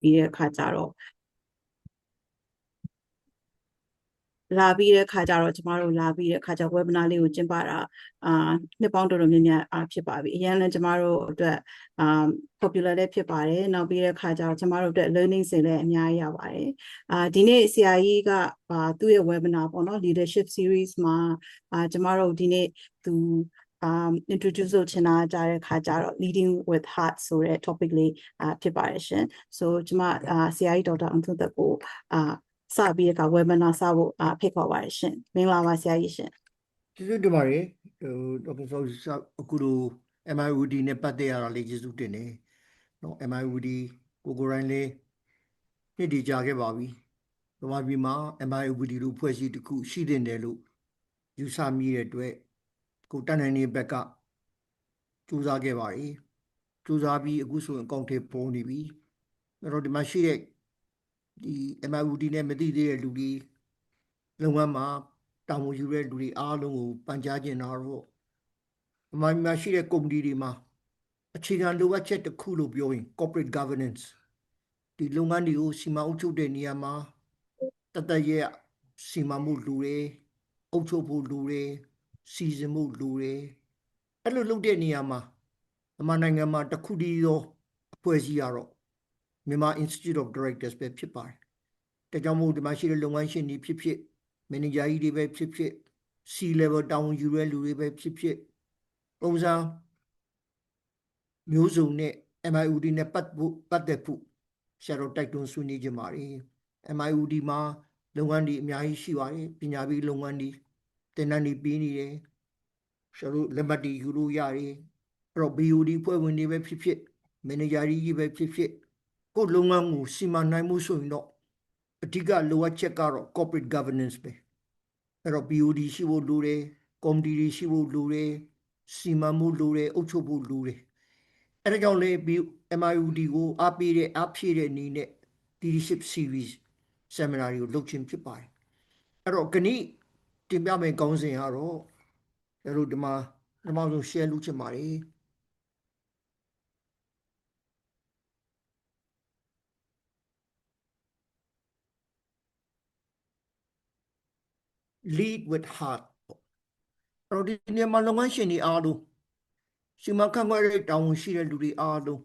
ပြီးတဲ့အခါကျတော့လာပြီးတဲ့အခါကျတော့ကျမတို့လာပြီးတဲ့အခါကျ webinar လေးကိုကျင်းပတာနှစ်ပေါင်းတော်တော်များများဖြစ်ပါပြီအရင်လည်းကျမတို့အတွက်popular လည်းဖြစ်ပါတယ်နောက်ပြီးတဲ့အခါကျတော့ကျမတို့အတွက် learning တွေလည်းအများကြီးရပါတယ်ဒီနေ့ဆရာကြီးကသူ့ရဲ့ webinar ပေါ့နော် leadership series မှာကျမတို့ဒီနေ့သူ introduce လုပ်ချင်တာကြားတဲ့အခါကျတော့ leading with heart ဆိုတဲ့ topic လေးဖြစ်ပါတယ်ရှင် so ကျမဆရာကြီးဒေါက်တာအောင်ထွန်းသက်ကိုစပြီးက webinar စဖို့ဖိတ်ခေါ်ပါတယ်ရှင်မင်္ဂလာပါဆရာကြီးရှင်ကျေးဇူးတင်ပါတယ်ဒေါက်တာဆောအခုလို MIOD နဲ့ပတ်သက်ရတာလေးကျေးဇူးတင်တယ်နော် MIOD ကိုရိုင်းလေးနှစ်တည်ကြခဲ့ပါပြီ။ဗမာပြည်မှာ MIOD လို့ဖွဲ့စည်းတစ်ခုရှိတင်တယ်လို့ယူဆမိတဲ့အတွက်ကိုတန်းနိုင်တဲ့ဘက်ကစူးစမ်းခဲ့ပါတယ်။စူးစမ်းပြီးအခုဆိုရင်အကောင့်ထဲပေါ်နေပြီ။အဲ့တော့ဒီမှာရှိတဲ့ဒီ MIOD နဲ့မသိသေးတဲ့လူတွေလုပ်ငန်းမှာတာဝန်ယူတဲ့လူတွေအားလုံးကိုပန်ကြားကျင်တာတော့ဗမာပြည်မှာရှိတဲ့ကုမ္ပဏီတွေမှာအခြေခံလိုအပ်ချက်တစ်ခုလို့ပြောရင် corporate governance ဒီလုပ်ငန်းတွေကိုစီမံအုပ်ချုပ်တဲ့နေရာမှာတသက်ရဲ့စီမံမှုလူတွေအုပ်ချုပ်ဖို့လူတွေစီစဉ်မှုလူတွေအဲ့လိုလုပ်တဲ့နေရာမှာမြန်မာနိုင်ငံမှာတစ်ခုတည်းသောအဖွဲ့အစည်းကတော့မြန်မာ Institute of Directors ပဲဖြစ်ပါတယ်။ဒါကြောင့်မို့ဒီမှာရှိတဲ့လုပ်ငန်းရှင်တွေဖြစ်ဖြစ်မန်နေဂျာကြီးတွေပဲဖြစ်ဖြစ် C level တာဝန်ယူတဲ့လူတွေပဲဖြစ်ဖြစ်ပုံစံမျိုးစုံနဲ့ MIOD နဲ့ပတ်သက်ဖို့ဆရာတော်တိုက်တွန်းဆွေးနွေးကြပါတယ် MIOD မှာလုပ်ငန်းတွေအများကြီးရှိပါတယ်ပညာပေးလုပ်ငန်းတွေတင်နန်းတွေပြီးနေတယ်ဆရာတို့လက်မှတ်တွေယူလို့ရတယ်အဲ့တော့ BOD ဖွဲ့ဝင်တွေပဲဖြစ်ဖြစ်မန်နေဂျာကြီးပဲဖြစ်ဖြစ်ကိုယ်လုပ်ငန်းကိုစီမံနိုင်မှုဆိုရင်တော့အဓိကလိုအပ်ချက်ကတော့ corporate governance ပဲအဲ့တော့ BOD ရှိဖို့လိုတယ်ကော်မတီတွေရှိဖို့လိုတယ်စီမံမှုလိုတယ်အုပ်ချုပ်ဖို့လိုတယ်အဲ့ဒါကြောင့်လေ MIOD ကိုအားပေးတဲ့ဖြည့်တဲ့အနေနဲ့ leadership series seminar တွေကိုလုပ်ခြင်းဖြစ်ပါတယ်အဲ့တော့ခဏတင်ပြမယ့်ခေါင်းစဉ်ကတော့ကျွန်တော်တို့ဒီမှာပထမဆုံး share လုပ်ချင်ပါတယ် lead with heart အဲ့တော့ဒီနေရာမှာလုပ်ငန်းရှင်တွေအားလုံးစီမံခန့်ခွဲတဲ့တာဝန်ရှိတဲ့လူတွေအားလုံး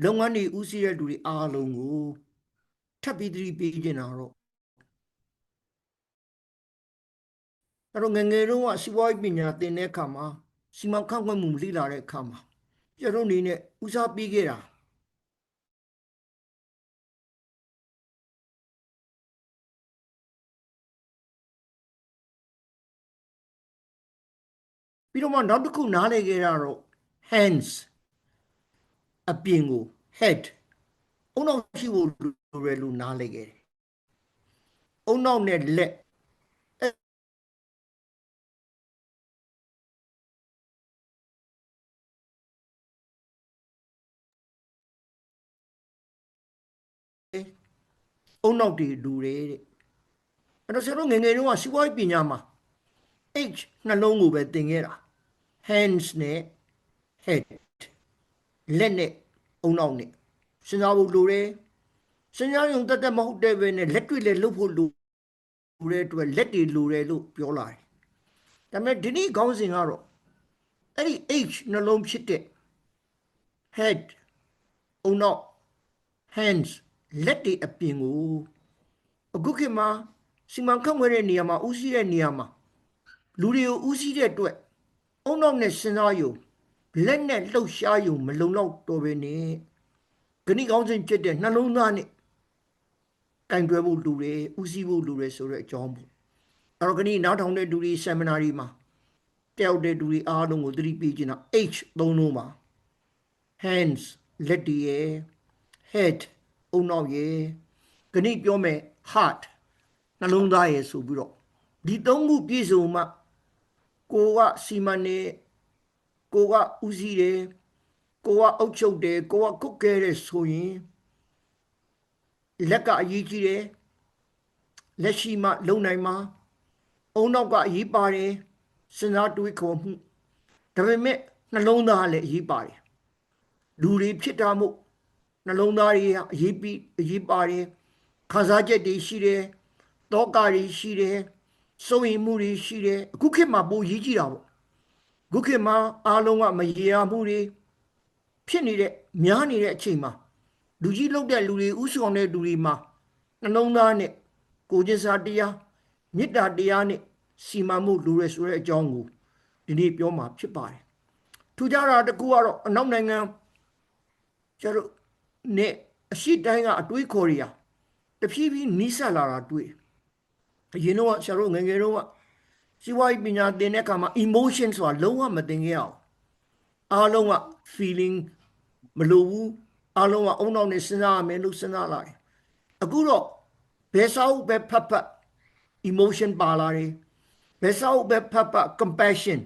လုပ်ငန်းတွေဦးစီးတဲ့လူတွေအားလုံးကိုထပ်ပြီးသတိပေးနေတာတော့အဲ့တော့ငယ်ငယ်တုန်းကစီးပွားရေးပညာသင်တဲ့အခါမှာစီမံခန့်ခွဲမှုလေ့လာတဲ့အခါမှာကျွန်တော်အနေနဲ့ဦးစားပေးခဲ့တာပြီးတော့မှနောက်တစ်ခုနားလည်ခဲ့တာတော့ hands အပြင်ကို head အုံနောက်ရှိဖို့လိုတယ်လို့နားလည်ခဲ့တယ်အုံနောက်နဲ့လက်အုံနောက်တွေလူတွေတဲ့အဲ့တော့ကျွန်တော်ငယ်ငယ်တုန်းကစီးပွားရေးပညာမှာ H နှလုံးကိုပဲသင်ခဲ့တာ hands နဲ့ head လက်နဲ့အုံနောက်နဲ့စဉ်းစားဖို့လိုတယ်စဉ်းစားရုံတက်မဟုတ်တဲ့ပဲနဲ့လက်တွေ့လည်းလုပ်ဖို့လိုတဲ့အတွက်လက်တွေလိုတယ်လို့ပြောလာတယ်ဒါပေမဲ့ဒီနေ့ခေါင်းစဉ်ကတော့အဲ့ဒီ H နှလုံးဖြစ်တဲ့ head အုံနောက် hands လက်တွေအပြင်ကိုအခုခေတ်မှာစီမံခန့်ခွဲတဲ့နေရာမှာဦးစီးတဲ့နေရာမှာလူတွေကိုဦးစီးတဲ့အတွက်အုံနောက်နဲ့စဉ်းစားရုံလက်နဲ့လှုပ်ရှားရုံမလုံလောက်တော့ပဲနဲ့ဂဏိကောင်းစဉ်ဖြစ်တဲ့နှလုံးသားနဲ့ကင်တွယ်ဖို့လူတွေဦးစီးဖို့လူတွေဆိုတဲ့အကြောင်းပေါ့အဲ့တော့ဂဏိနားထောင်တဲ့လူတွေ seminar တွေမှာတယောက်တဲ့လူတွေအားလုံးကိုသတိပေးခြင်းတာ H သုံးလုံးပါ hands လက်တွေရဲ့ head အုံနောက်ရဲ့ဂဏိပြောမယ် heart နှလုံးသားရဲ့ဆိုပြီးတော့ဒီသုံးခုပြည့်စုံမှကိုကစီမံနေကိုကဦးစီးတယ်ကိုကအုပ်ချုပ်တယ်ကိုကကုတ်ကဲတယ်ဆိုရင်လက်ကအရေးကြီးတယ်လက်ရှိမှလုံနိုင်မှာအုံနောက်ကအရေးပါတယ်စဉ်းစားတွေးခေါ်မှုဒါပေမဲ့နှလုံးသားလည်းအရေးပါတယ်လူတွေဖြစ်တာမို့ နှလုံးသားတွေအရေးပါတယ်ခံစားချက်တွေရှိတယ်တောကတွေရှိတယ်စိုးရိမ်မှုတွေရှိတယ်အခုခေတ်မှာပိုရေးကြည့်တာပေါ့အခုခေတ်မှာအားလုံးကမရေရာမှုတွေဖြစ်နေတဲ့များနေတဲ့အချိန်မှာလူကြီးလောက်တဲ့လူတွေဥဆောင်တဲ့လူတွေမှာနှလုံးသားနဲ့ကိုယ်ကျင့်စာတရားမေတ္တာတရားနဲ့စီမံမှုလိုရဆိုတဲ့အကြောင်းကိုဒီနေ့ပြောမှာဖြစ်ပါတယ်ထူးခြားတာတစ်ခုကတော့အနောက်နိုင်ငံကျတော့နဲ့အရှိတိုင်းကအတွေးခေါ်ရတဖြည်းဖြည်းနီးစပ်လာတာတွေ့အရင်တော့ဆရာတို့ငယ်ငယ်တော့စီဝိုင်းပညာသင်တဲ့အခါမှာ emotion ဆိုတာလုံးဝမသင်ခဲ့အောင်အားလုံးက feeling မလိုဘူးအားလုံးကအုံနောက်နဲ့စဉ်းစားရမယ်လို့စဉ်းစားလာတယ်အခုတော့ဘယ်စာအုပ်ပဲဖတ်ဖတ် emotion ပါလာတယ်ဘယ်စာအုပ်ပဲဖတ်ဖတ် compassion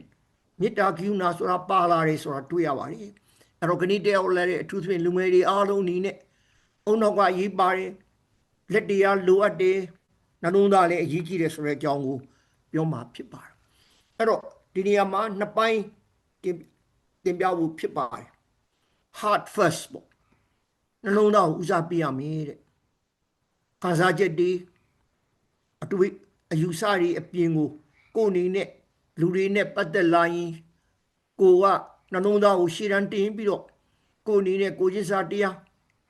မေတ္တာကရုဏာဆိုတာပါလာတယ်ဆိုတာတွေ့ရပါတယ်အဲ့တော့ခဏတည်းအောင်လည်းအထူးသဖြင့်လူငယ်တွေအားလုံးအနေနဲ့အုံနောက်ကရေးပါတယ်လက်တရားလိုအပ်တယ်နှလုံးသားလည်းအရေးကြီးတယ်ဆိုတဲ့အကြောင်းကိုပြောမှာဖြစ်ပါတယ်အဲ့တော့ဒီနေရာမှာနှစ်ပိုင်းတင်ပြဖို့ဖြစ်ပါတယ် heart first ပေါ့နှလုံးသားကိုဦးစားပေးရမယ်တဲ့ခံစားချက်တွေအတွေ့အယူဆတွေအပြင်ကိုအနေနဲ့လူတွေနဲ့ပတ်သက်လာရင်ကိုကနှလုံးသားကိုရှေ့တန်းတင်ပြီးတော့ကိုအနေနဲ့ကိုကျင့်စာတရား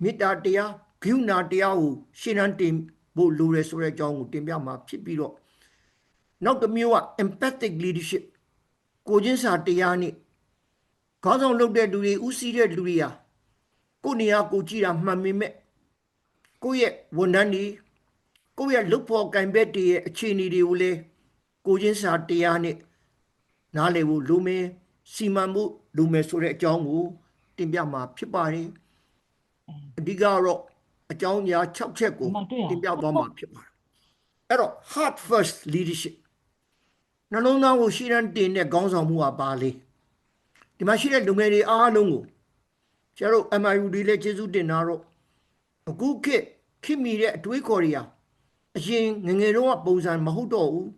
မေတ္တာတရားဂရုဏာတရားကိုရှေ့တန်းတင်ဖို့လိုတယ်ဆိုတဲ့အကြောင်းကိုတင်ပြမှာဖြစ်ပြီးတော့နောက်တစ်မျိုးက empathic leadership ကိုကျင့်စာတရားနဲ့ခေါင်းဆောင်လုပ်တဲ့လူတွေဦးစီးတဲ့လူတွေဟာကိုနေရာကိုကြည့်တာမှန်ပေမဲ့ကိုရဲ့ဝန်ထမ်းတွေကိုရဲ့လုပ်ဖို့ကံဘက်တွေရဲ့အခြေအနေတွေကိုလည်းကိုကျင့်စာတရားနဲ့နားလည်ဖို့လိုမယ်စီမံဖို့လိုမယ်ဆိုတဲ့အကြောင်းကိုတင်ပြမှာဖြစ်ပါတယ်အဓိကတော့အကြောင်းအရာ6ချက်ကိုတင်ပြသွားမှာဖြစ်ပါတယ်အဲ့တော့ heart first leadership နှလုံးသားကိုရှေ့တန်းတင်တဲ့ခေါင်းဆောင်မှုကပါလေဒီမှာရှိတဲ့လူငယ်တွေအားလုံးကိုကျတော့ MIUD လည်းကျေးဇူးတင်တာတော့အခုခေတ်မီတဲ့အတွေးခေါ်တွေဟာအရင်ငငယ်တော့ပုံစံမဟုတ်တော့ဘူး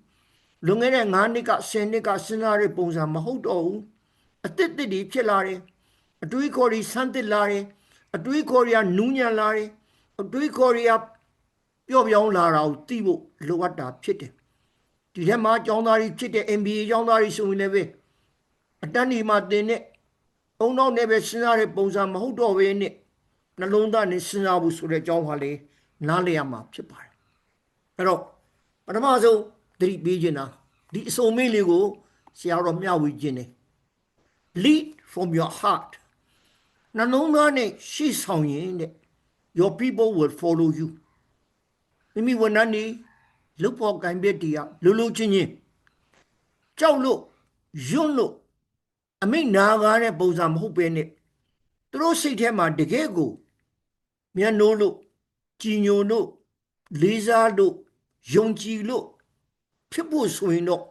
လွန်ခဲ့တဲ့9နှစ်က10နှစ်ကစဉ်းစားတဲ့ပုံစံမဟုတ်တော့ဘူးအသစ်တွေဖြစ်လာတယ်အတွေးခေါ်တွေဆန်းသစ်လာတယ်အတွေးခေါ်တွေကနူးညံ့လာတယ်အတွေးခေါ်တွေကပျော့ပြောင်းလာတာကိုသိဖို့လိုအပ်တာဖြစ်တယ်ဒီထဲမှာကျောင်းသားတွေဖြစ်တဲ့ MBA ကျောင်းသားတွေဆိုရင်လည်းပဲအတန်းဒီမှာတင်တဲ့အုံနောက်နဲ့ပဲစဉ်းစားတဲ့ပုံစံမဟုတ်တော့ဘဲနဲ့နှလုံးသားနဲ့စဉ်းစားဖို့ဆိုတဲ့အကြောင်းဟာလေနားလည်ရမှာဖြစ်ပါတယ်အဲ့တော့ပထမဆုံးသတိပေးခြင်းတာဒီအစုံမေးလေးကိုဆရာတော်မျှဝေခြင်းတယ် lead from your heart နှလုံးသားနဲ့ရှေ့ဆောင်ရင်တဲ့ your people will follow you မိမိဝန်ထမ်းတွေလုပ်ဖို့ကံပြည့်တရားလူချင်းကြောက်လို့ယွန်းလို့အမိတ်နာကားတဲ့ပုံစံမဟုတ်ပဲနဲ့သူတို့စိတ်ထဲမှာတကယ်ကိုမျက်နှိုးလို့ကြည်ညိုလို့လေးစားလို့ယုံကြည်လို့ဖြစ်ဖို့ဆိုရင်တော့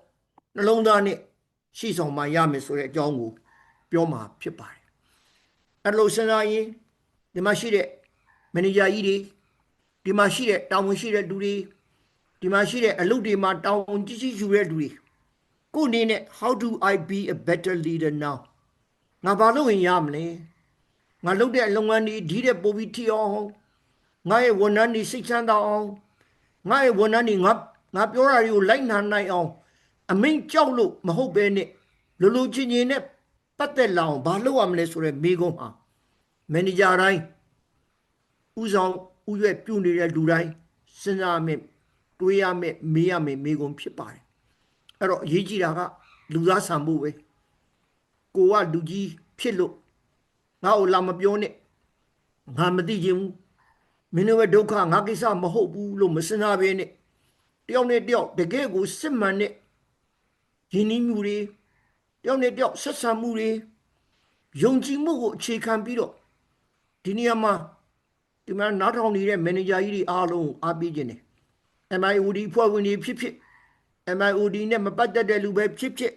နှလုံးသားနဲ့ရှေ့ဆောင်မှရမယ်ဆိုတဲ့အကြောင်းကိုပြောမှာဖြစ်ပါတယ်အဲ့လိုစဉ်းစားရင်ဒီမှာရှိတဲ့မန်နေဂျာကြီးတွေဒီမှာရှိတဲ့တာဝန်ရှိတဲ့လူတွေဒီမှာရှိတဲ့အလုပ်တွေမှာတာဝန်ကြီးယူတဲ့လူတွေကိုအနေနဲ့ how do I be a better leader now ငါဘာလုပ်ရင်ရမလဲငါလုပ်တဲ့အလုပ်ငန်းတွေဒီတဲ့ပိုပြီးထီအောင်ငါရဲ့ဝန်ထမ်းတွေစိတ်ချမ်းသာအောင်ငါရဲ့ဝန်ထမ်းတွေငါပြောတာတွေကိုလိုက်နာနိုင်အောင်အမိန့်ကြောက်လို့မဟုတ်ဘဲနဲ့လူချင်းချင်းနဲ့ပတ်သက်လာအောင်ဘာလုပ်ရမလဲဆိုတဲ့မိကုံးဟာမန်နေဂျာတိုင်းဦးဆောင်ဦးရွက်ပြုနေတဲ့လူတိုင်းစဉ်းစားမယ်တွေးရမယ်မေးရမယ်မိကုံးဖြစ်ပါတယ်အဲ့တော့အရေးကြီးတာကလူသားဆန်ဖို့ပဲကိုကလူကြီးဖြစ်လို့ငါ့ကိုလာမပြောနဲ့ငါမသိချင်ဘူးမင်းတို့ရဲ့ဒုက္ခငါကိစ္စမဟုတ်ဘူးလို့မစဉ်းစားဘဲနဲ့တယောက်နဲ့တယောက်တကယ်ကိုစစ်မှန်တဲ့ယဉ်နီးမှုတွေတယောက်နဲ့တယောက်ဆက်ဆံမှုတွေယုံကြည်မှုကိုအခြေခံပြီးတော့ဒီနေရာမှာဒီမှာနားထောင်နေတဲ့မန်နေဂျာကြီးတွေအားလုံးအားပေးခြင်းတယ် MIOD ဖွဲ့ဝင်တွေဖြစ်ဖြစ် MIOD နဲ့မပတ်သက်တဲ့လူပဲဖြစ်ဖြစ်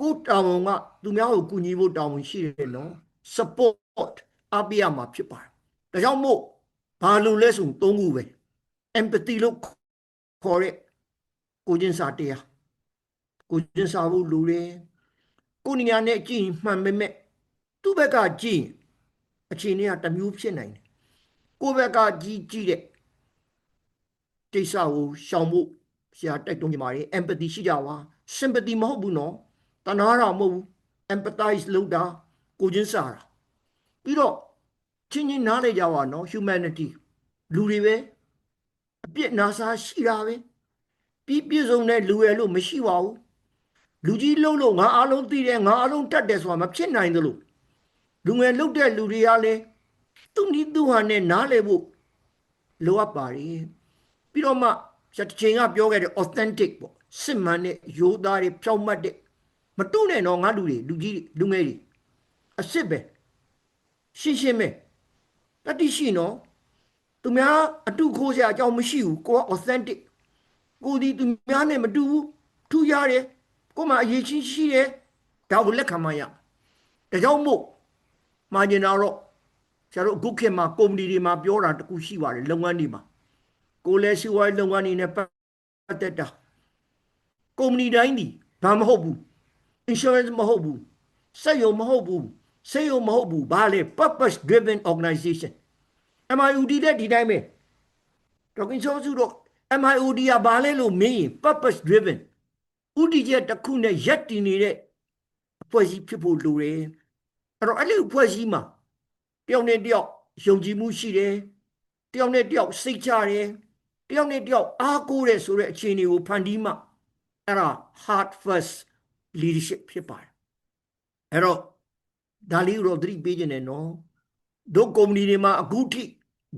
ကိုတာဝန်ကသူများကိုကူညီဖို့တာဝန်ရှိတယ်နော် support အားပေးရမှာဖြစ်ပါတယ်ဒါကြောင့်မို့ဘာလို့လဲဆိုသုံးခုပဲ empathy လို့ခေါ်တဲ့ကိုကျင့်စာတရားကိုကျင့်စာဖို့လိုတယ်ကိုနေရာနဲ့ကြည့်မှန်ပေမဲ့သူ့ဘက်ကကြည့်အခြေအနေကတစ်မျိုးဖြစ်နိုင်တယ် ကိုယ့်ဘက်ကကြီးတဲ့ကိစ္စကိုရှောင်ဖို့ဆရာတိုက်တွန်းကြပါတယ် empathy ရှိကြပါ sympathy မဟုတ်ဘူးနော်တနာတာမဟုတ်ဘူး empathize လုပ်တာကိုချင်းစာတာပြီးတော့ချင်းချင်းနားလေကြပါနော် humanity လူတွေပဲအပြစ်နာစာရှိတာပဲပြည့်စုံတဲ့လူရယ်လို့မရှိပါဘူးလူကြီးလှုပ်လို့ငါအားလုံးသိတယ်ငါအားလုံးတတ်တယ်ဆိုတာမဖြစ်နိုင်သလိုလူငယ်လှုပ်တဲ့လူတွေကလည်းသူ့နီးသူ့ဟာနဲ့နားလေဖို့လိုအပ်ပါတယ်ပြီးတော့မှတစ်ချိန်ကပြောခဲ့တဲ့ authentic ပေါ့စစ်မှန်တဲ့ရိုးသားတွေဖြောင့်မတ်တဲ့မတုနဲ့တော့ငါလူတွေလူကြီးလူငယ်တွေအစ်စ်ပဲရှင်းပဲတတိရှိနော်သူများအတုခိုးစရာအကြောင်းမရှိဘူးကိုက authentic ကိုဒီသူများနဲ့မတူဘူးထူရတယ်ကိုမှအရေးချင်းရှိတယ်ဒါကိုလက်ခံမှရဒါကြောင့်မို့မှာကျင်တော့ဆရာတို့အခုခေတ်မှာကုမ္ပဏီတွေမှာပြောတာတခုရှိပါတယ်လုပ်ငန်းတွေမှာကိုလည်းစီးပွားရေးလုပ်ငန်းတွေနဲ့ပတ်သက်တာကုမ္ပဏီတိုင်းဒီဘာမဟုတ်ဘူး insurance မဟုတ်ဘူးစက်ရုံမဟုတ်ဘူးဆေးရုံမဟုတ်ဘူးဘာလဲ purpose driven organization MIOD တဲ့ဒီတိုင်းပဲဒေါက်တာဆိုတော့ MIOD ကဘာလဲလို့မေးရင် purpose driven ဥတီချက်တစ်ခုနဲ့ရက်တည်နေတဲ့အဖွဲ့အစည်းဖြစ်ဖို့လိုတယ်အဲ့တော့အဲ့ဒီအဖွဲ့အစည်းမှာတယောက်နဲ့တယောက်ယုံကြည်မှုရှိတယ်တယောက်နဲ့တယောက်စိတ်ချတယ်တယောက်နဲ့တယောက်အားကိုးတယ်ဆိုတဲ့အခြေအနေကိုဖန်တီးမှအဲ့ဒါ heart first leadership ဖြစ်ပါတယ်အဲ့တော့ဒါလေးတော့သတိပေးခြင်းနဲ့နော်တို့ကုမ္ပဏီတွေမှာအခုထိ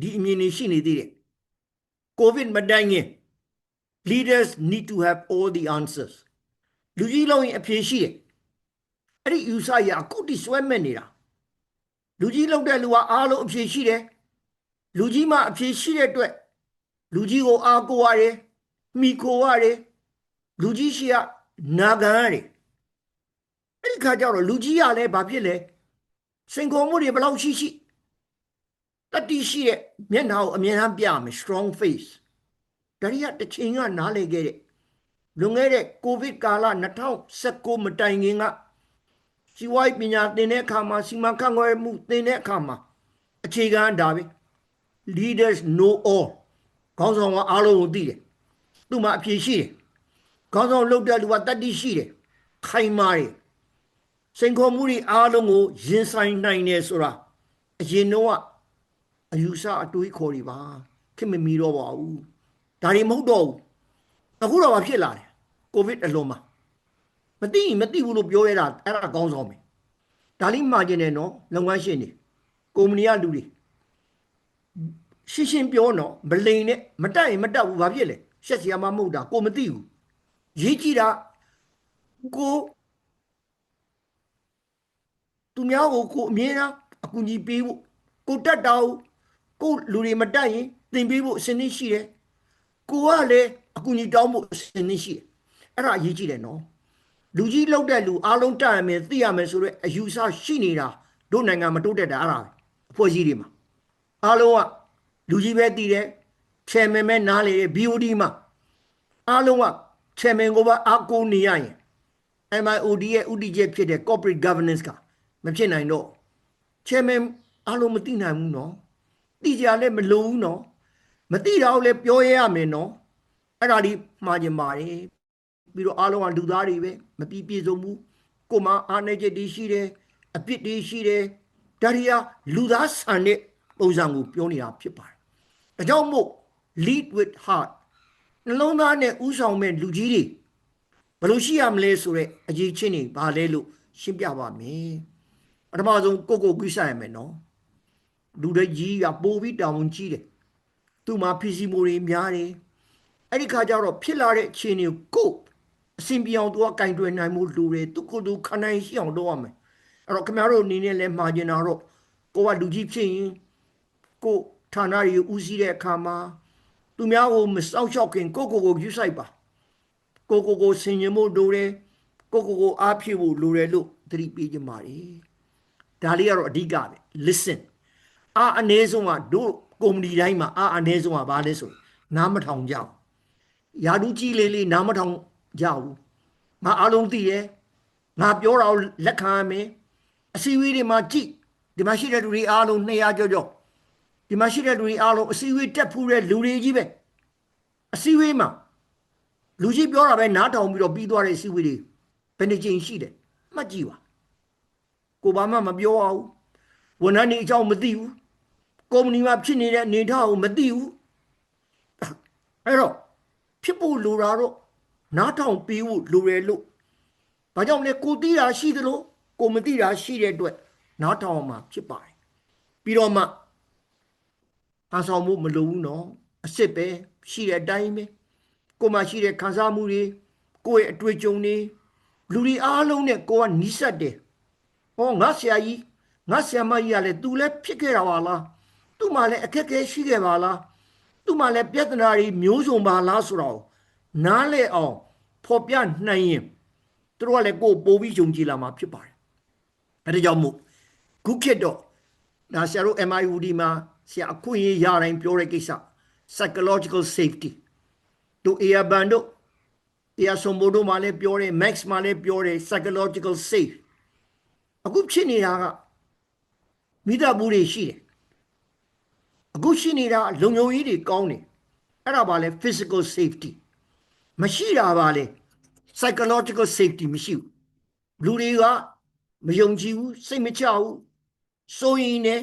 ဒီအမြင်တွေရှိနေသေးတယ်ကိုဗစ်မတိုင်ခင် leaders need to have all the answers လူကြီးလုံးရင်အဖြေရှိတယ်အဲ့ဒီယူဆရအခုတိဆွဲမဲ့နေတာလူကြီးလုံးတဲ့လူကအားလုံးအဖြေရှိတယ်လူကြီးမှအဖြေရှိတဲ့အတွက်လူကြီးကိုအားကိုးရတယ်မိခိုရတယ်လူကြီးရှိကနာခံရတယ်အဲ့ဒီခါကျတော့လူကြီးကလည်းဘာဖြစ်လဲစင်ကုန်မှုတွေဘယ်လောက်ရှိတတိရှိတဲ့မျက်နှာကိုအမြဲတမ်းပြမယ် strong face ဒါရီကတစ်ချိန်ကနားလေခဲ့တဲ့လွန်ခဲ့တဲ့ကိုဗစ်ကာလ2019မတိုင်ခင်ကစီဝိုင်းပညာသင်တဲ့အခါမှာစီမံခန့်ခွဲမှုသင်တဲ့အခါမှာအခြေခံဒါပဲ leaders know all ခေါင်းဆောင်ကအားလုံးကိုသိတယ်သူ့မှာအဖြေရှိတယ်ခေါင်းဆောင်လုပ်တဲ့လူကတတိရှိတယ်ခိုင်မာတယ်စိန်ခေါ်မှုတွေအားလုံးကိုရင်ဆိုင်နိုင်တယ်ဆိုတာအရင်တော့အယူဆအတွေးခေါ်တွေပါခင်မမီတော့ပါဘူးဒါတွေမဟုတ်တော့ဘူးအခုတော့ဖြစ်လာတယ်ကိုဗစ်အလွန်မှာမသိဘူးလို့ပြောရတာအဲ့ဒါကောင်းဆောင်ပဲဒါလေးမှာကျင်တယ်နော်လုပ်ငန်းရှင်တွေကုမ္ပဏီကလူတွေရှင်းပြောနော်မလိန်နဲ့မတက်ရင်မတက်ဘူးဘာဖြစ်လဲရှက်စရာမှမဟုတ်တာကိုမသိဘူးရေးကြည့်တာကိုသူများကိုအမြဲတမ်းအကူအညီပေးဖို့ကိုတက်တာကိုလူတွေမတက်ရင်သင်ပေးဖို့အစဉ်ရှိတယ်ကိုကလည်းအကူအညီတောင်းဖို့အစဉ်ရှိတယ်အဲ့ဒါအရေးကြီးတယ်နော်လူကြီးလောက်တဲ့လူအားလုံးတက်ရမယ်သိရမယ်ဆိုတော့အယူဆရှိနေတာတို့နိုင်ငံမတိုးတက်တာအဲ့ဒါအဖွဲ့အစည်းတွေမှာအားလုံးကလူကြီးပဲတည်တယ် chairman ပဲနားလေတယ် BOD မှာအားလုံးက chairman ကိုပါအားကိုးနေရရင် MIOD ရဲ့ဥတီချက်ဖြစ်တဲ့ corporate governance ကမဖြစ်နိုင်တော့ chairman အားလုံးမသိနိုင်ဘူးနော်သိကြလည်းမလုံဘူးနော်မသိတော့လည်းပြောရရမယ်နော်အဲ့ဒါဒီမှားကြပါတယ်ပြီးတော့အားလုံးကလူသားတွေပဲမပြည့်စုံဘူးကိုမအားနေချက်တွေရှိတယ်အပြစ်တွေရှိတယ်ဒါတွေကလူသားဆန်တဲ့ပုံစံကိုပြောနေတာဖြစ်ပါတယ်ဒါကြောင့်မို့ lead with heart နှလုံးသားနဲ့ဥဆောင်မဲ့လူကြီးတွေဘယ်လိုရှိရမလဲဆိုတော့အရေးချင်းတွေဘာလဲလို့ရှင်းပြပါမယ်ပထမဆုံးကိုကိစ္စရမယ်နော်လူတွေကြီးကပို့ပြီးတောင်းကြီးတယ်သူ့မှာဖီစီမိုတွေများတယ်အဲ့ဒီခါကျတော့ဖြစ်လာတဲ့အခြေအနေကိုအစဉ်ပြောင်းသူကကင်တွယ်နိုင်မှုလူတွေသူကိုယ်သူခနိုင်ရှိအောင်လုပ်ရမယ်အဲ့တော့ခင်ဗျားတို့အနေနဲ့လည်းမှာကျင်တာတော့ကိုကလူကြီးဖြစ်ရင်ကိုဌာနတွေဦးစီးတဲ့အခါမှာသူများကိုမစောင့်ရှောက်ခင်ကိုယူဆိုင်ပါကိုဆင်ញင်မှုလိုတယ်ကိုအားဖြည့်ဖို့လိုတယ်လို့သတိပေးကြပါလေဒါလေးကတော့အဓိကပဲ listen အနည်းဆုံးကတို့ကုမ္ပဏီတိုင်းမှာအနည်းဆုံးကဘာလဲဆိုနားမထောင်ကြဘူးယာဒူးကြီးလေးနားမထောင်ကြဘူးငါအားလုံးသိတယ်ငါပြောတာကိုလက်ခံရမယ်အစည်းအဝေးတွေမှာကြည့်ဒီမှာရှိတဲ့လူတွေအားလုံး200ကျော် ဒီမှာရှိတဲ့လူတွေအားလုံးအစည်းအဝေးတက်ဖူးတဲ့လူတွေကြီးပဲအစည်းအဝေးမှာလူကြီးပြောတာပဲနားထောင်ပြီးတော့ပြီးသွားတဲ့အစည်းအဝေးတွေဘယ်နှကြိမ်ရှိတယ်မှတ်ကြည့်ပါကိုဘာမှမပြောရဘူးဝန်ထမ်းတွေအကြောင်းမသိဘူးကုမ္ပဏီမှာဖြစ်နေတဲ့အနေအထားကိုမသိဘူးအဲ့တော့ဖြစ်ဖို့လိုတာတော့နားထောင်ပြီးဖို့လိုတယ်လို့ဘာကြောင့်လဲကိုသိတာရှိသလိုကိုမသိတာရှိတဲ့အတွက်နားထောင်မှာဖြစ်ပါတယ်ပြီးတော့မှအားဆောင်မှုမလိုဘူးနော်အစ်စ်ပဲရှိတဲ့အတိုင်းပဲကိုမှရှိတဲ့ခံစားမှုတွေကိုယ့်ရဲ့အတွေ့အကြုံတွေလူတွေအားလုံးနဲ့ကိုကနီးစပ်တယ်ဟောငါဆရာကြီးငါဆရာမကြီးကလည်းသူလည်းဖြစ်ခဲ့တာပါလားသူ့မှာလည်းအခက်အခဲရှိခဲ့ပါလားသူ့မှာလည်းပြဿနာတွေမျိုးစုံပါလားဆိုတော့နားလဲအောင်ဖော်ပြနိုင်ရင်သူတို့ကလည်းကိုယ်ပို့ပြီးယုံကြည်လာမှာဖြစ်ပါတယ်အဲဒါကြောင့်မို့ခုခေတ်တော့ဒါဆရာတို့ MIUD မှာဆရာအခွင့်အရေးရတိုင်းပြောတဲ့ကိစ္စ psychological safety တို့ Air Band တို့ Air Sombo တို့မှာလည်းပြောတယ် Max မှာလည်းပြောတယ် psychological safe အခုဖြစ်နေတာကမိသားစုတွေရှိတယ်အခုရှိနေတာလုံခြုံရေးတွေကောင်းတယ်အဲ့ဒါပါလဲ physical safety မရှိတာပါလဲ psychological safety မရှိဘူးလူတွေကမယုံကြည်ဘူးစိတ်မချဘူးစိုးရင်နဲ့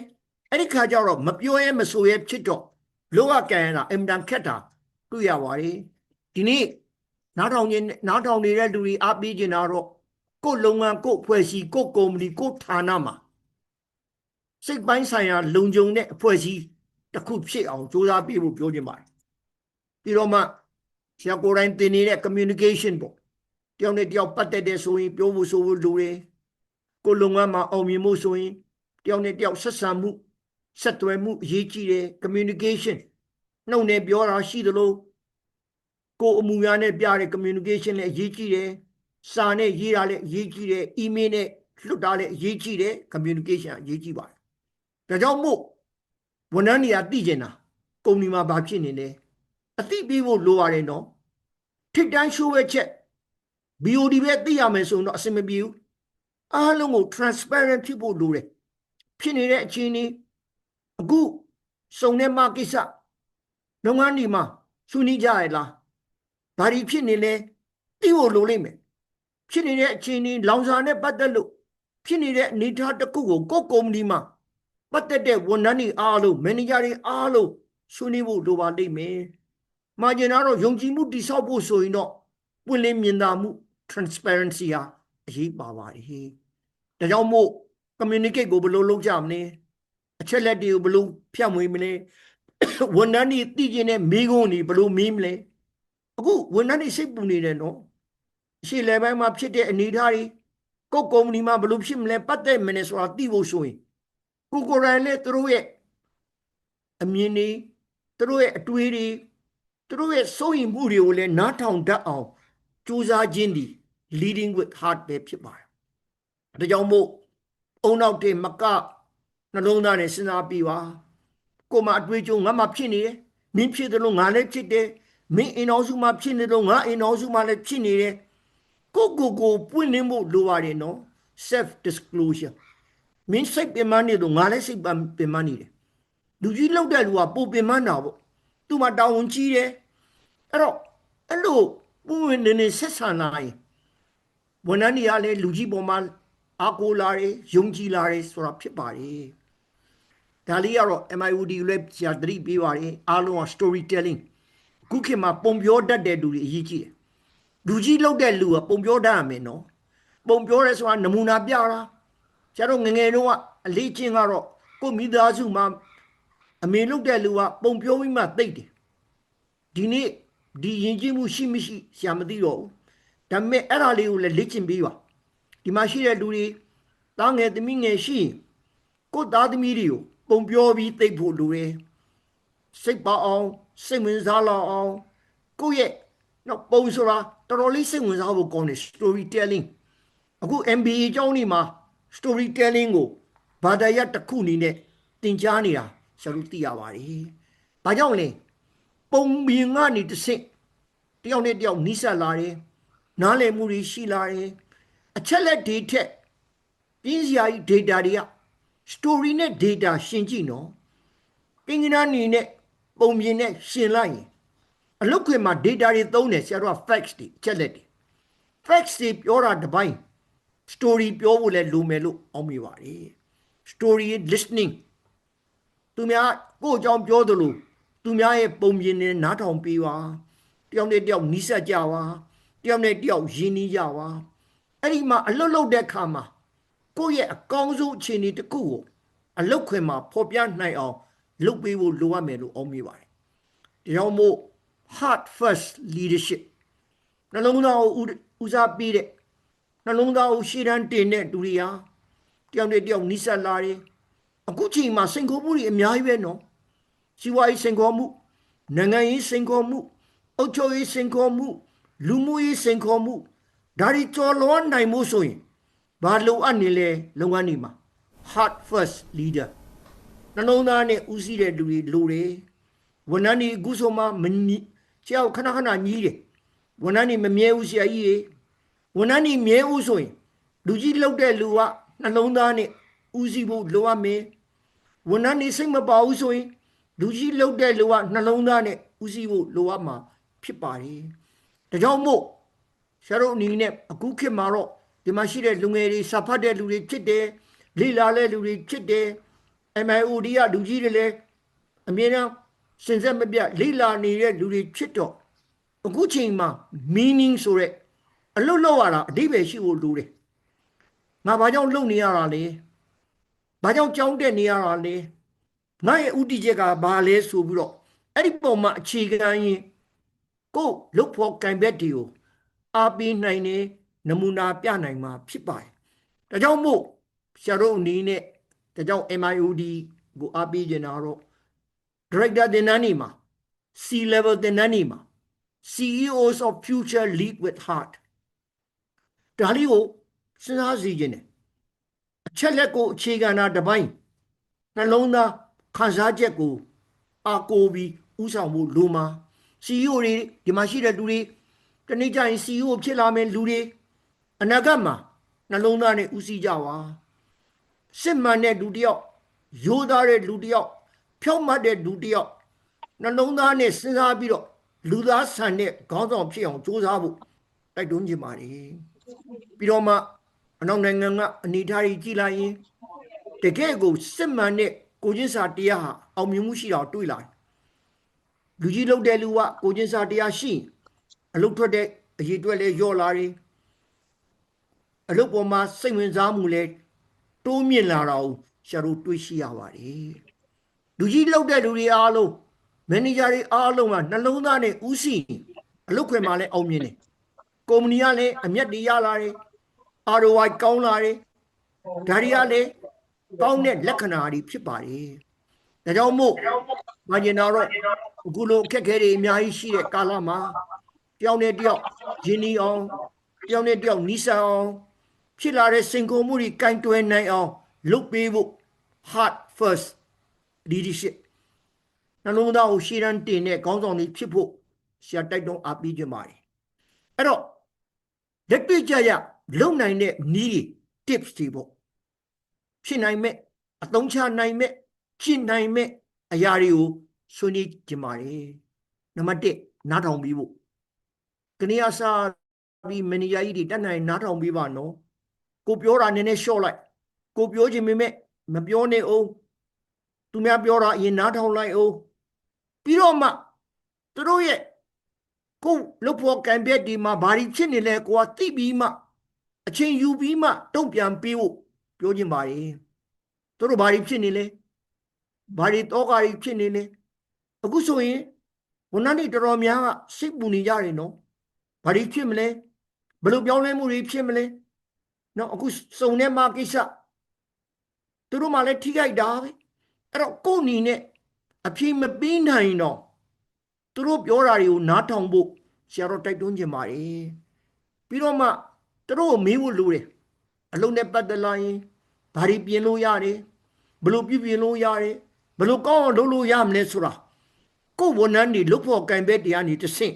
အဲ့ဒီခါကျတော့မပြောရဲမဆိုရဲဖြစ်တော့လောကကံရတာအင်တန်ခက်တာတွေ့ရပါတယ်ဒီနေ့နားထောင်နေတဲ့လူတွေအားပေးနေတာတော့ကိုယ်လုပ်ငန်းကိုယ်ဖွဲ့စည်းကိုယ်ကုမ္ပဏီကိုယ်ဌာနမှာစိတ်ပိုင်းဆိုင်ရာလုံခြုံတဲ့အဖွဲ့အစည်းတစ်ခုဖြစ်အောင်ကြိုးစားပေးဖို့ပြောချင်ပါတယ်ပြီးတော့မှဆရာကိုယ်တိုင်သင်နေတဲ့ communication ပေါ့တယောက်နဲ့တယောက်ပတ်သက်တဲ့ဆိုရင်ပြောဖို့ဆိုဖို့လိုတယ်ကိုယ်လုပ်ငန်းမှာအောင်မြင်ဖို့ဆိုရင်တယောက်နဲ့တယောက်ဆက်ဆံမှုဆက်သွယ်မှုအရေးကြီးတယ် communication နှုတ်နဲ့ပြောတာရှိသလိုကိုယ်အမှုများနဲ့ပြတဲ့ communication လည်းအရေးကြီးတယ်စာနဲ့ရေးတာလည်းအရေးကြီးတယ် email နဲ့လွှတ်တာလည်းအရေးကြီးတယ် communication အရေးကြီးပါတယ်ဒါကြောင့်မို့ဝန်ထမ်းတွေကသိကျင်တာကုမ္ပဏီမှာဘာဖြစ်နေလဲအသိပေးဖို့လိုပါတယ်နော်ထိတ်တန့်ရှိုးဝဲချက် BOD ပဲသိရမယ်ဆိုတော့အဆင်မပြေဘူးအားလုံးကို transparent ဖြစ်ဖို့လိုတယ်ဖြစ်နေတဲ့အခြေအနေအခုစုံတဲ့မကိစ္စလုပ်ငန်းဒီမှာဆွေးနွေးကြရလားဘာတွေဖြစ်နေလဲသိဖို့လိုလိမ့်မယ်ဖြစ်နေတဲ့အခြေအနေလောင်စာနဲ့ပတ်သက်လို့ဖြစ်နေတဲ့အနေအထားတစ်ခုကိုကိုယ်ကုမ္ပဏီမှာပတ်သက်တဲ့ဝန်ထမ်းတွေအားလုံးမန်နေဂျာတွေအားလုံးဆွေးနွေးဖို့လိုပါလိမ့်မယ်မှာကျင်တော့ယုံကြည်မှုတည်ဆောက်ဖို့ဆိုရင်တော့ပွင့်လင်းမြင်သာမှု transparency ဟာအရေးပါပါတယ်ဒါကြောင့်မို့ communicate ကိုဘယ်လိုလုပ်ကြမလဲအချက်လက်တွေကိုဘယ်လိုဖြန့်ဝေမလဲဝန်ထမ်းတွေသိကျင်တဲ့မိကုန်းတွေဘယ်လိုမေးမလဲအခုဝန်ထမ်းတွေစိတ်ပူနေတယ်နော်ရှေ့လေပိုင်းမှာဖြစ်တဲ့အနေအထားတွေကိုကုမ္ပဏီမှာဘယ်လိုဖြစ်မလဲပတ်သက်မလဲဆိုတာသိဖို့ဆိုရင်ကိုယ်တိုင်လည်းသူတို့ရဲ့အမြင်တွေသူတို့ရဲ့အတွေးတွေသူတို့ရဲ့စိုးရိမ်မှုတွေကိုလည်းနားထောင်တတ်အောင်ကြိုးစားခြင်းဒီ leading with heart ပဲဖြစ်ပါတယ်ဒါကြောင့်မို့အုံနောက်တဲ့မကနှလုံးသားနဲ့စဉ်းစားပြီးပါကိုယ်မှာအတွေးကြုံငါမှဖြစ်နေတယ်မင်းဖြစ်တယ်လို့ငါလည်းဖြစ်တယ်မင်းအိမ်တော်စုမှာဖြစ်နေလို့ငါအိမ်တော်စုမှာလည်းဖြစ်နေတယ်ကိုပွင့်လင်းဖို့လိုပါတယ်နော် self disclosure မင်းစိတ်ပင်ပန်းနေလို့ငါလည်းစိတ်ပင်ပန်းနေတယ်လူကြီးလောက်တဲ့လူကပိုပင်ပန်းတာပေါ့သူ့မှာတာဝန်ကြီးတယ်အဲ့တော့အဲ့လိုပွင့်နေဆက်ဆံလာရင်ဝန်ထမ်းတွေကလည်းလူကြီးပေါ်မှာအားကိုးလာတယ်ယုံကြည်လာတယ်ဆိုတာဖြစ်ပါတယ်ဒါလေးကတော့ MIUD လည်းဆရာသတိပေးပါတယ်အားလုံးက storytelling ခုခေတ်မှာပုံပြောတတ်တဲ့လူတွေအရေးကြီးတယ်လူကြီးလောက်တဲ့လူကပုံပြောတတ်ရမယ်နော်ပုံပြောရဲဆိုတာနမူနာပြတာကျတော့ငငယ်တော့အလေးချင်းကတော့ကိုမိသားစုမှာအမေလောက်တဲ့လူကပုံပြောပြီးမှသိတယ်ဒီနေ့ဒီယဉ်ကျေးမှုရှိမရှိဆရာမသိတော့ဘူးဒါပေမဲ့အဲ့ဒါလေးကိုလည်းလေ့ကျင့်ပေးပါဒီမှာရှိတဲ့လူတွေသားငယ်သမီးငယ်ရှိရင်ကိုသားသမီးတွေကိုပုံပြောပြီးသိဖို့လိုတယ်စိတ်ပါအောင်စိတ်ဝင်စားလောက်အောင်ကိုယ့်ရဲ့နော်ပုံဆိုတာတော်တော်လေးစိတ်ဝင်စားဖို့ကောင်းတယ် storytelling အခု MBA ကျောင်းနေမှာ storytelling ကိုဘာသာရပ်တစ်ခုအနေနဲ့သင်ကြားနေတာဆရာတို့သိရပါတယ်။ဘာကြောင့်လဲပုံမြင်ကနေတစ်ဆင့်တယောက်နဲ့တယောက်နီးစပ်လာတယ်နားလည်မှုတွေရှိလာတယ်အချက်လက်တွေထက်ပြင်းစရာကြီး data တွေက story နဲ့ data ရှင်းကြည့်နော် ကိန်းဂဏန်းနေနဲ့ပုံပြင်နဲ့ရှင်လိုက်ရင်အလုပ်ခွင်မှာ data တွေသုံးတယ်ဆရာတို့က facts တွေအချက်လက်တွေ facts တွေပြောတာတစ်ပိုင်း story ပြောဖို့လည်းလိုမယ်လို့အောက်မိပါတယ် story listening သူများကိုယ့်အကြောင်းပြောသလိုသူများရဲ့ပုံပြင်နဲ့နားထောင်ပေးပါတယောက်နဲ့တယောက်နီးစပ်ကြပါတယောက်နဲ့တယောက်ရင်းနှီးကြပါအဲ့ဒီမှာအလွတ်လွတ်တဲ့ခါမှာကိုယ့်ရဲ့အကောင်းဆုံးအခြေအနေတစ်ခုကိုအလုတ်ခွင်မှာဖော်ပြနိုင်အောင်လုပ်ပေးဖို့လိုအပ်မယ်လို့အောက်မိပါတယ်ဒါကြောင့်မို့ heart first leadership နှလုံးသားကိုဦးစားပေးတဲ့နှလုံးသားကိုရှေ့တန်းတင်တဲ့လူတွေဟာတယောက်နဲ့တယောက်နီးစပ်လာတယ်အခုချိန်မှာစိန်ခေါ်မှုတွေအများကြီးပဲနော်စီးပွားရေးစိန်ခေါ်မှုနိုင်ငံရေးစိန်ခေါ်မှုအုပ်ချုပ်ရေးစိန်ခေါ်မှုလူမှုရေးစိန်ခေါ်မှုဒါတွေကျော်လွှားနိုင်မှုဆိုရင်ဘာလိုအပ်နေလဲလုပ်ငန်းတွေမှာ heart first leader နှလုံးသားနဲ့ဦးစီးတဲ့လူတွေလိုတယ်ဝန်ထမ်းတွေအခုဆိုမှမဆရာခဏခဏညီးတယ်ဝန်ထမ်းတွေမမြဲဘူးဆရာကြီးဝန်ထမ်းတွေမြဲဦးဆိုရင်လူကြီးလောက်တဲ့လူကနှလုံးသားနဲ့ဦးစီးဖို့လိုအပ်မယ်ဝန်ထမ်းတွေစိတ်မပါဘူးဆိုရင်လူကြီးလောက်တဲ့လူကနှလုံးသားနဲ့ဦးစီးဖို့လိုအပ်မှာဖြစ်ပါတယ်ဒါကြောင့်မို့ဆရာတို့အနေနဲ့အခုခေတ်မှာတော့ဒီမှာရှိတဲ့လူငယ်တွေစာဖတ်တဲ့လူတွေဖြစ်တယ်လေ့လာတဲ့လူတွေဖြစ်တယ် MIOD ကလူကြီးတွေလည်းအမြဲတမ်းစင်ဆက်မပြတ်လေ့လာနေတဲ့လူတွေဖြစ်တော့အခုချိန်မှာ meaning ဆိုတဲ့အလုပ်လုပ်ရတာအဓိပ္ပာယ်ရှိဖို့လိုတယ်ငါဘာကြောင့်လုပ်နေရတာလဲဘာကြောင့်ကြောင်းတက်နေရတာလဲငါရဲ့ဥတီချက်ကဘာလဲဆိုပြီးတော့အဲ့ဒီပုံမှာအခြေခံရင်ကိုယ်လုတ်ဖို့ကံဘက်တွေကိုအားပေးနိုင်တယ်နမူနာပြနိုင်မှာဖြစ်ပါတယ်ဒါကြောင့်မို့ဆရာတို့အနေနဲ့ဒါကြောင့် MIOD ကိုအားပေးကြတာတော့ director တင်တန်းနေမှာ C level တင်တန်းနေမှာ CEOs of future lead with heart ဒါလေးကိုစဉ်းစားစီခြင်းတယ်အချက်လက်ကိုအခြေခံတာတစ်ပိုင်းနှလုံးသားခံစားချက်ကိုအားကိုးပြီးဥဆောင်မှုလိုမှာ CEO တွေဒီမှာရှိတဲ့လူတွေတနေ့ကျရင် CEO ဖြစ်လာမယ်လူတွေအနာဂတ်မှာနှလုံးသားနဲ့ဦးစီးကြပါစစ်မှန်တဲ့လူတစ်ယောက်ရိုးသားတဲ့လူတစ်ယောက်ဖြောင့်မတ်တဲ့လူတစ်ယောက်နှလုံးသားနဲ့စဉ်းစားပြီးတော့လူသားဆန်တဲ့ခေါင်းဆောင်ဖြစ်အောင်စ조사ဖို့တိုက်တွန်းချင်ပါတယ်ပြီးတော့မှအနောက်နိုင်ငံကအနေအထားကြီးကြည့်လိုက်ရင်တကယ်ကိုစစ်မှန်တဲ့ကိုချင်းစာတရားဟာအောင်မြင်မှုရှိတာတွေ့လာတယ်လူကြီးလုပ်တဲ့လူကကိုချင်းစာတရားရှိအလုပ်ထွက်တဲ့အရေးအတွက်လည်းလျော့လာတယ်အလုပ်ပေါ်မှာစိတ်ဝင်စားမှုလည်းတိုးမြင့်လာတာကိုရှာတို့တွေ့ရှိရပါတယ်လူကြီးလုပ်တဲ့လူတွေအားလုံးမန်နေဂျာတွေအားလုံးကနှလုံးသားနဲ့ဦးစီးအလုပ်ခွင်မှာလည်းအောင်မြင်တယ်ကုမ္ပဏီကလည်းအမြတ်တွေရလာတယ် ROI ကောင်းလာတယ်ဒါတွေကလည်းကောင်းတဲ့လက္ခဏာတွေဖြစ်ပါတယ်ဒါကြောင့်မို့မကျင်တော့အခုလိုအခက်အခဲတွေအများကြီးရှိတဲ့ကာလမှာတယောက်နဲ့တယောက်ရင်းနှီးအောင်တယောက်နဲ့တယောက်နီးစပ်အောင်ဖြစ်လာတဲ့စိန်ခေါ်မှုတွေကင်တွယ်နိုင်အောင်လုပ်ပေးဖို့ heart first leadership နှလုံးသားကိုရှေ့တန်းတင်တဲ့ခေါင်းဆောင်တွေဖြစ်ဖို့ဆရာတိုက်တွန်းအားပေးကြပါတယ်အဲ့တော့လက်တွေ့ကြရလုံနိုင်တဲ့နည်း tips တွေပေါ့ဖြစ်နိုင်မဲ့အသုံးချနိုင်မဲ့ဖြစ်နိုင်မဲ့အရာတွေကိုဆွေးနွေးကြပါတယ်နံပါတ်1နားထောင်ပြီးဖို့ကနေအစားပြီးမန်နေဂျာကြီးတွေတက်နိုင်နားထောင်ပြီးပါနော်ကိုပြောတာနည်းနည်းရှော့လိုက်ကိုပြောခြင်းပေမဲ့မပြောနဲ့အောင်သူများပြောတာအရင်နားထောင်လိုက်အောင်ပြီးတော့မှသူတို့ရဲ့ကိုလုပ်ဖို့ကံပြက်ဒီမှာဘာတွေဖြစ်နေလဲကိုကသိပြီးမှအချိန်ယူပြီးမှတုံ့ပြန်ပေးဖို့ပြောခြင်းပါတယ်သူတို့ဘာတွေဖြစ်နေလဲဘာတွေတောကာတွေဖြစ်နေလဲအခုဆိုရင်ဝန်ထမ်းတွေတော်တော်များကစိတ်ပူနေကြတယ်နော်ဘာတွေဖြစ်မလဲဘယ်လိုပြောင်းလဲမှုတွေဖြစ်မလဲနော်အခုစုံတဲ့မှာကိစ္စသူတို့မှလည်းထိခိုက်တာပဲအဲ့တော့ကိုယ့်အနေနဲ့အဖြေမပေးနိုင်တော့သူတို့ပြောတာတွေကိုနားထောင်ဖို့ဆရာတော်တိုက်တွန်းခြင်းပါတယ်ပြီးတော့မှသူတို့ကိုမေးဖို့လိုတယ်အလုံးနဲ့ပတ်သက်လာရင်ဘာတွေပြင်လို့ရတယ်ဘယ်လိုပြင်လို့ရတယ်ဘယ်လိုကောင်းအောင်လုပ်လို့ရမလဲဆိုတာကိုယ်ဝန်ထမ်းတွေလုပ်ဖို့ကံပဲတရားနေတဆင့်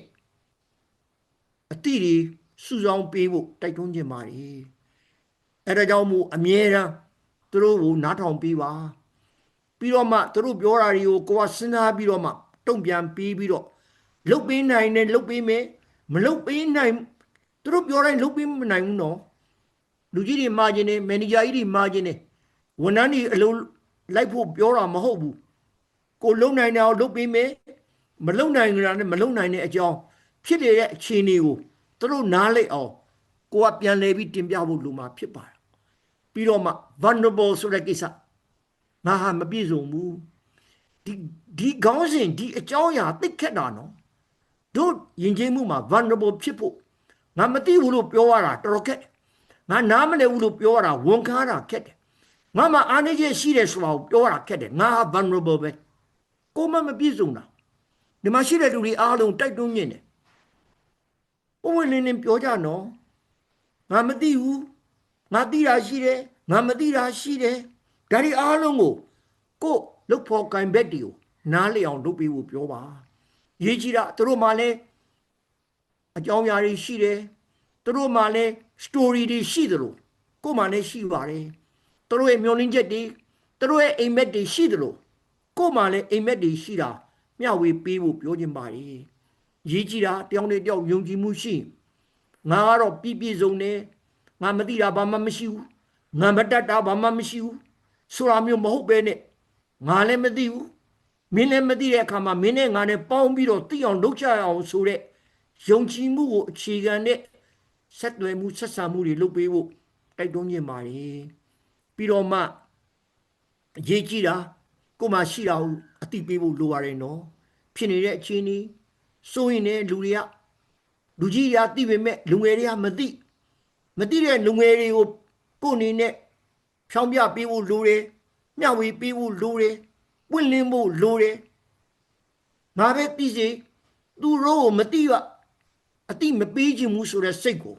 အတိတွေစုဆောင်ပေးဖို့တိုက်တွန်းခြင်းပါတယ်အဲဒါကြောင့်မို့အမြဲတမ်းသူတို့ကိုနားထောင်ပေးပါ ပြီးတော့မှသူတို့ပြောတာတွေကိုကိုကစဉ်းစားပြီးတော့မှတုံ့ပြန်ပြီးတော့လုတ်ပေးနိုင်တယ်လုတ်ပေးမယ်မလုတ်ပေးနိုင်သူတို့ပြောတိုင်းလုတ်ပေးမနိုင်ဘူးနော်လူကြီးတွေမှားခြင်းနဲ့မန်နေဂျာကြီးတွေမှားခြင်းနဲ့ဝန်ထမ်းတွေအလုံးလိုက်ဖို့ပြောတာမဟုတ်ဘူးကိုလုံနိုင်တယ်အောင်လုတ်ပေးမယ်မလုံနိုင်ကြတာနဲ့မလုံနိုင်တဲ့အကြောင်းဖြစ်နေတဲ့အခြေအနေကိုသူတို့နားလည်အောင်ကိုကပြန်လဲပြီးတင်ပြဖို့လိုမှာဖြစ်ပါတယ်ပြီးတော့မှ vulnerable ဆိုတဲ့ကိစ္စငါဟာမပြည့်စုံဘူးဒီခေါင်းစဉ်ဒီအကြောင်းအရာသိခက်တာနော်တို့ယဉ်ကျေးမှုမှာ vulnerable ဖြစ်ဖို့ငါမသိဘူးလို့ပြောရတာတော်တော်ခက်ငါနားမလည်ဘူးလို့ပြောရတာဝန်ခံရတာခက်တယ်ငါမှအားနည်းချက်ရှိတယ်ဆိုတာကိုပြောရတာခက်တယ်ငါဟာ vulnerable ပဲကိုမပြည့်စုံတာဒီမှာရှိတဲ့လူတွေအားလုံးတိုက်တွန်းမြင်တယ်ပုံဝင်လင်းလင်းပြောကြနော်ငါမသိဘူးငါသိတာရှိတယ်ငါမသိတာရှိတယ်ဒါတွေအားလုံးကိုလုတ်ဖို့ကင်ဘက်တွေကိုနားလည်အောင်လုပ်ပေးဖို့ပြောပါရေးကြည့်တာသူတို့မှလည်းအကြောင်းအရာတွေရှိတယ်သူတို့မှလည်း story တွေရှိတယ်လို့ကိုမှလည်းရှိပါတယ်သူတို့ရဲ့မျှော်လင့်ချက်တွေသူတို့ရဲ့အိမ်မက်တွေရှိတယ်လို့ကိုမှလည်းအိမ်မက်တွေရှိတာမျှဝေပေးဖို့ပြောခြင်းပါတယ်ရေးကြည့်တာတယောက်နဲ့တယောက်ယုံကြည်မှုရှိငါကတော့ပြည့်စုံတယ်ငါမသိတာဘာမှမရှိဘူးငါမတတ်တာဘာမှမရှိဘူးဆိုတာမျိုးမဟုတ်ပဲနဲ့ငါလည်းမသိဘူးမင်းလည်းမသိတဲ့အခါမှာမင်းနဲ့ငါနဲ့ပေါင်းပြီးတော့သိအောင်လုပ်ကြရအောင်ဆိုတဲ့ယုံကြည်မှုကိုအခြေခံတဲ့ဆက်သွယ်မှုဆက်ဆံမှုတွေလုပ်ပေးဖို့တိုက်တွန်းခြင်းပါတယ်ပြီးတော့မှရေးကြည့်တာကိုမှရှိတာကိုအသိပေးဖို့လိုရတယ်နော်ဖြစ်နေတဲ့အခြေအနေစိုးရင်လည်းလူတွေကလူကြီးရာသိပေမဲ့လူငယ်တွေကမသိတဲ့လူငယ်တွေကိုကိုယ်အနေနဲ့ဖြောင်းပြပေးဖို့လိုတယ်မျှဝေပေးဖို့လိုတယ်ပွင့်လင်းဖို့လိုတယ်ငါပဲသိစေသူတို့ကိုမသိရအတိမပေးခြင်းမှုဆိုတဲ့စိတ်ကို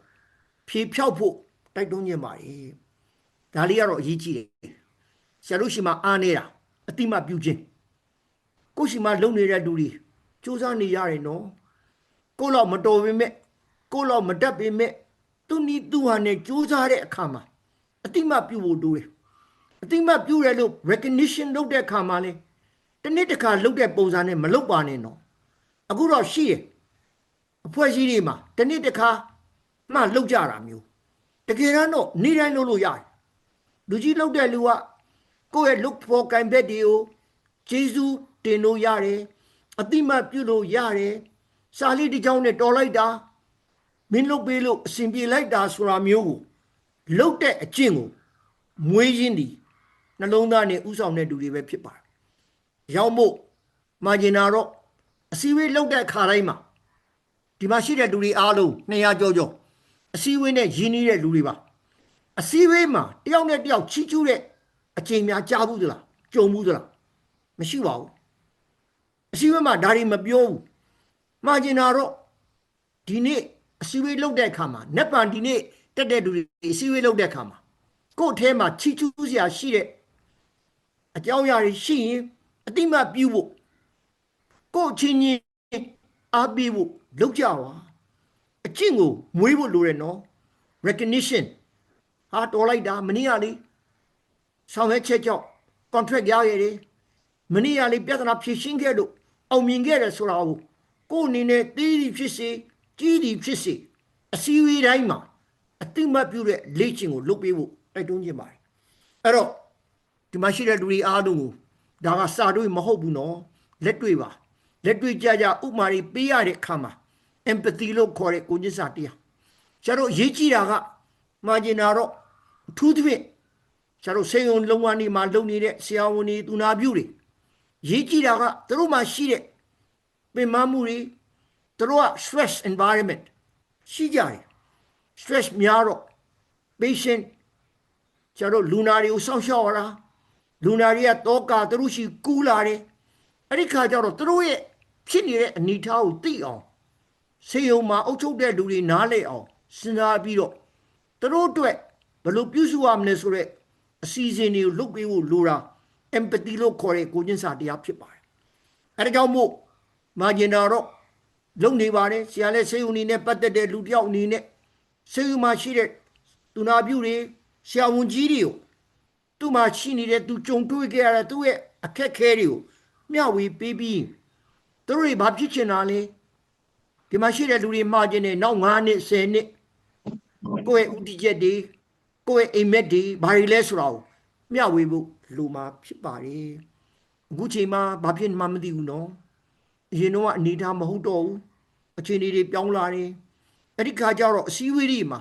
ဖြေဖြောက်ဖို့တိုက်တွန်းခြင်းပါတယ်ဒါလေးကတော့အရေးကြီးတယ်ဆရာတို့ရှိမှအားနေတာအတိမပြုခြင်းကိုရှိမှလုံနေတဲ့လူတွေစူးစမ်းနေရတယ်နော်ကိုလောက်မတော်ပေမဲ့ကိုလောက်မတတ်ပေမဲ့သူနီးသူဟာနဲ့စူးစမ်းတဲ့အခါမှာအတိမပြုဖို့တိုးတယ်အတိမပြုရလို့ recognition လုပ်တဲ့အခါမှာလေတစ်နေ့တစ်ခါလုပ်တဲ့ပုံစံနဲ့မလုပ်ပါနဲ့နော်အခုတော့ရှိရအဖွဲ့အစည်းတွေမှာတစ်နေ့တစ်ခါမှလုပ်ကြတာမျိုးတကယ်တော့နေ့တိုင်းလုပ်လို့ရတယ်လူကြီးလုပ်တဲ့လူကကိုယ့်ရဲ့ look for ကံဘက်တွေကိုကျေးဇူးတင်လို့ရတယ်အတိမပြုလို့ရတယ်စာလေးတစ်ချောင်းနဲ့တော်လိုက်တာမင်းလုပ်ပေးလို့အစဉ်ပြေလိုက်တာဆိုတာမျိုးကိုလုပ်တဲ့အကျင့်ကိုမွေးရင်းဒီနှလုံးသားနဲ့ဥဆောင်တဲ့လူတွေပဲဖြစ်ပါတယ်။ရောက်မို့မာဂျင်နာတော့အစည်းအဝေးလုပ်တဲ့အခါတိုင်းမှာဒီမှာရှိတဲ့လူတွေအားလုံး200ကျော်အစည်းအဝေးနဲ့ရင်းနှီးတဲ့လူတွေပါအစည်းအဝေးမှာတယောက်နဲ့တယောက်ချီးကျူးတဲ့အချိန်များကြားဘူးသလားကြုံဘူးသလားမရှိပါဘူးအစည်းအဝေးမှာဒါတွေမပြောဘူးမာဂျင်နာတော့ဒီနေ့အစည်းအဝေးလုပ်တဲ့အခါမှာနက်ပန်ဒီနေ့တက်တဲ့လူတွေအစည်းအဝေးလုပ်တဲ့အခါမှာကိုယ့်အထဲမှာချီးကျူးစရာရှိတဲ့အကြောင်းအရာတွေရှိရင်အတိမပြုဖို့ကိုယ့်ချင်းချင်းအားပေးဖို့လုပ်ကြပါအကျင့်ကိုမွေးဖို့လိုတယ်နော် recognition ဟာတော်လိုက်တာမနေ့ကလေဆောင်ရွက်ချက်ကြောင့် contract ရရတယ်မနေ့ကလေပြဿနာဖြေရှင်းခဲ့လို့အောင်မြင်ခဲ့တယ်ဆိုတာကိုယ့်အနေနဲ့သိသည်ဖြစ်စေကြီးသည်ဖြစ်စေအစည်းအဝေးတိုင်းမှာအတိမပြုတဲ့လေ့ကျင့်ကိုလုပ်ပေးဖို့တိုက်တွန်းခြင်းပါတယ်အဲ့တော့ဒီမှာရှိတဲ့လူတွေအားလုံးကိုဒါကစာတွေ့မဟုတ်ဘူးနော်လက်တွေ့ပါလက်တွေ့ကြဥမာတွေပေးရတဲ့အခါမှာ empathy လို့ခေါ်တဲ့ကိုယ်ချင်းစာတရားကျတော့ရေးကြည့်တာကမှာကျင်တာတော့အထူးသဖြင့်ကျတော့ဆေးရုံလုံးဝနေမှာလုံနေတဲ့ဆရာဝန်တွေသူနာပြုတွေရေးကြည့်တာကသူတို့မှရှိတဲ့ပင်မမှုတွေသူတို့က stress environment ရှိကြတယ် stress များတော့ patient ကျတော့လူနာတွေကိုစောင့်ရှောက်ရတာလူနာတွေကတောကသူတို့ရှိကူးလာတယ်အဲ့ဒီခါကျတော့သူတို့ရဲ့ဖြစ်နေတဲ့အနေအထားကိုသိအောင်ဆေးရုံမှာအုပ်ချုပ်တဲ့လူတွေနားလည်အောင်စဉ်းစားပြီးတော့သူတို့အတွက်ဘယ်လိုပြုစုရမလဲဆိုတော့အစီအစဉ်တွေကိုလုပ်ပေးဖို့လိုတာ empathy လို့ခေါ်တဲ့ကိုချင်းစာတရားဖြစ်ပါတယ်အဲဒါကြောင့်မို့မာဂျင်နာတော့လုံနေပါတယ်ဆရာလည်းဆေးရုံနေနဲ့ပတ်သက်တဲ့လူတယောက်အနေနဲ့ဆေးရုံမှာရှိတဲ့သူနာပြုတွေဆရာဝန်ကြီးတွေကိုသူ့မှာရှိနေတဲ့သူကြုံတွေ့ခဲ့ရတဲ့သူ့ရဲ့ အခက်ခဲတွေကိုမျှဝေပေးပြီးသူတို့တွေဘာဖြစ်ချင်တာလဲဒီမှာရှိတဲ့လူတွေမှားခြင်းနဲ့နောက်9နှစ်10နှစ်ကိုယ့်ရဲ့ဥတီချက်တွေကိုယ့်ရဲ့အိမ်မက်တွေဘာတွေလဲဆိုတာကိုမျှဝေဖို့လိုမှာဖြစ်ပါတယ်အခုချိန်မှာဘာဖြစ်မှမသိဘူးနော်အရင်တော့အနေထားမဟုတ်တော့ဘူးအခြေအနေတွေပြောင်းလာတယ်အဲ့ဒီခါကျတော့အစည်းအဝေးတွေမှာ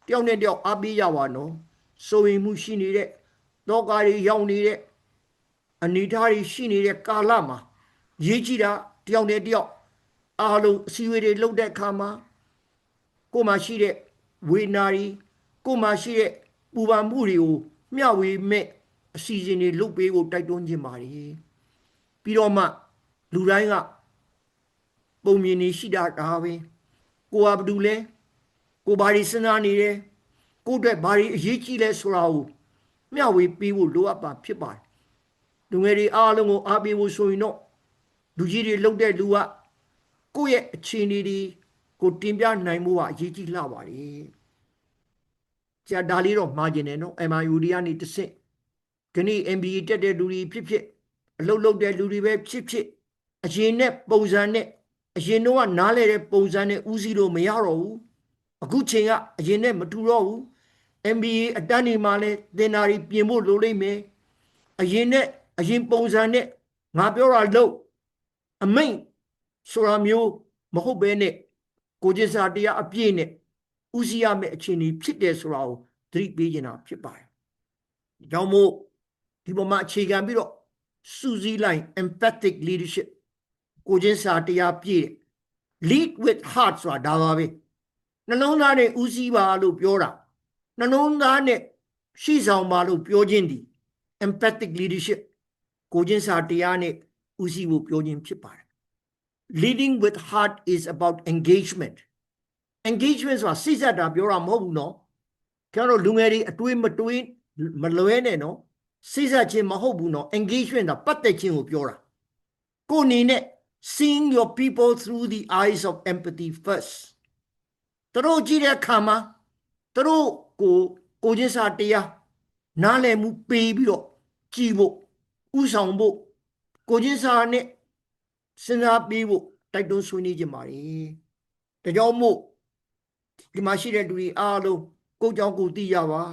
တယောက်နဲ့တယောက်အားပေးရပါနော်စိုးရိမ်မှုရှိနေတဲ့တောကားတွေရောက်နေတဲ့အနေထားတွေရှိနေတဲ့ကာလမှာရေးကြည့်တာတယောက်နဲ့တယောက်အားလုံးအစည်းအဝေးတွေလုပ်တဲ့အခါမှာကိုယ်မှာရှိတဲ့ဝေဒနာတွေကိုယ်မှာရှိတဲ့ပူပန်မှုတွေကိုမျှဝေမဲ့အစီအစဉ်တွေလုပ်ပေးဖို့တိုက်တွန်းခြင်းပါတယ်ပြီးတော့မှလူတိုင်းကပုံမြင်နေရှိတာဒါပဲကိုကဘာလုပ်လဲကိုဘာတွေစဉ်းစားနေတယ်ကိုအတွက်ဘာတွေအရေးကြီးလဲဆိုတာကိုမျှဝေပေးဖို့လိုအပ်ပါဖြစ်ပါတယ်လူငယ်တွေအားလုံးကိုအားပေးဖို့ဆိုရင်တော့လူကြီးတွေလုပ်တဲ့လူကကိုယ့်ရဲ့အခြေအနေတွေကိုတင်ပြနိုင်မှုကအရေးကြီးလှပါတယ်ကြာဒါလေးတော့မှားကျင်တယ်နော် MIUD ကနေတစ်ဆင့်ခဏ MBA တက်တဲ့လူတွေဖြစ်ဖြစ်အလုပ်လုပ်တဲ့လူတွေပဲဖြစ်ဖြစ်အရင်နဲ့ပုံစံနဲ့အရင်တော့နားလဲတဲ့ပုံစံနဲ့ဦးစီးလို့မရတော့ဘူးအခုချိန်ကအရင်နဲ့မတူတော့ဘူး MBA အတန်းဒီမှာလဲသင်္ဍာရီပြင်ဖို့လိုလိမ့်မယ်အရင်ပုံစံနဲ့ငါပြောတာလို့အမိန့်ဆိုတာမျိုးမဟုတ်ဘဲနဲ့ကိုကျစာတရားအပြည့်နဲ့ဦးစီးရမယ့်အခြေအနေဖြစ်တယ်ဆိုတာကိုသတိပေးနေတာဖြစ်ပါတယ်။ကြောင့်မို့ဒီပေါ်မှာအခြေခံပြီးတော့စူးစီးလိုက် empathic leadership ကိုကျစာတရားပြည့် lead with heart ဆိုတာဒါပါပဲနှလုံးသားနဲ့ဦးစီးပါလို့ပြောတာနှလုံးသားနဲ့ရှိဆောင်ပါလို့ပြောခြင်းဒီ empathic leadership ကိုကျစာတရားနဲ့ဦးစီးဖို့ပြောခြင်းဖြစ်ပါတယ်Leading with heart is about engagement. Engagement ဆိုတာစိတ်ဆက်တာပြောတာမဟုတ်ဘူးနော်။ကျွန်တော်လူငယ်တွေအတွေးမလွဲနဲ့နော်။စိတ်ဆက်ခြင်းမဟုတ်ဘူးနော်။ Engagement ကပတ်သက်ခြင်းကိုပြောတာ။ကိုယ်အနေနဲ့ seeing your people through the eyes of empathy first. သူတို့ကြည့်တဲ့အခါမှာသူတို့ကိုချင်းစာတရားနားလည်မှုပေးပြီးတော့ကြည့်ဖို့ဥဆောင်ဖို့ကိုချင်းစာနဲ့စဉ်းစားပြီးဖို့တိုက်တွန်းဆွေးနွေးကြပါလေ။ဒါကြောင့်မို့ဒီမှာရှိတဲ့လူတွေအားလုံးကိုကြောင့်ကိုသိရပါ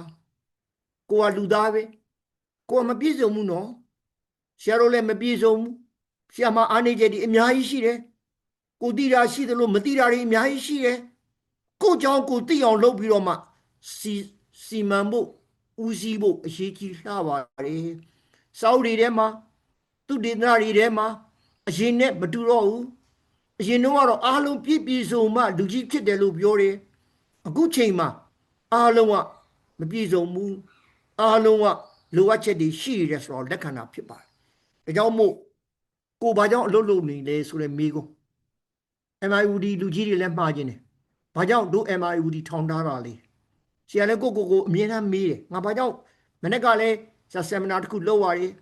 ။ကိုကလူသားပဲ။ကိုကမပြည့်စုံဘူးနော်။ဆရာတို့လည်းမပြည့်စုံဘူး။ဆရာမအားနေချက်ဒီအများကြီးရှိတယ်။ကိုသိတာရှိသလိုမသိတာတွေအများကြီးရှိတယ်။ကိုကြောင့်ကိုသိအောင်လုပ်ပြီးတော့မှစီမံဖို့ဦးစီးဖို့အရေးကြီးလှပါတယ်။စာအုပ်တွေထဲမှာသူဒေသနာတွေထဲမှာအရင်နဲ့မတူတော့ဘူးအရင်တော့ကတော့အားလုံးပြည့်ပြည့်စုံမှလူကြီးဖြစ်တယ်လို့ပြောတယ်အခုချိန်မှာအားလုံးကမပြည့်စုံဘူးအားလုံးကလိုအပ်ချက်တွေရှိရတယ်ဆိုတော့လက်ခံတာဖြစ်ပါတယ်ဒါကြောင့်မို့ကိုဘာကြောင့်အလုပ်လုပ်နေလဲဆိုတဲ့မိကုန်း MIUD လူကြီးတွေလည်းမှားခြင်းတယ်ဘာကြောင့်တို့ MIUD ထောင်ထားတာလဲဆရာလည်းကိုအမြဲတမ်းမေးတယ်ငါဘာကြောင့်မနေ့ကလည်းဆယ်မနာတစ်ခုလုပ်ရတယ်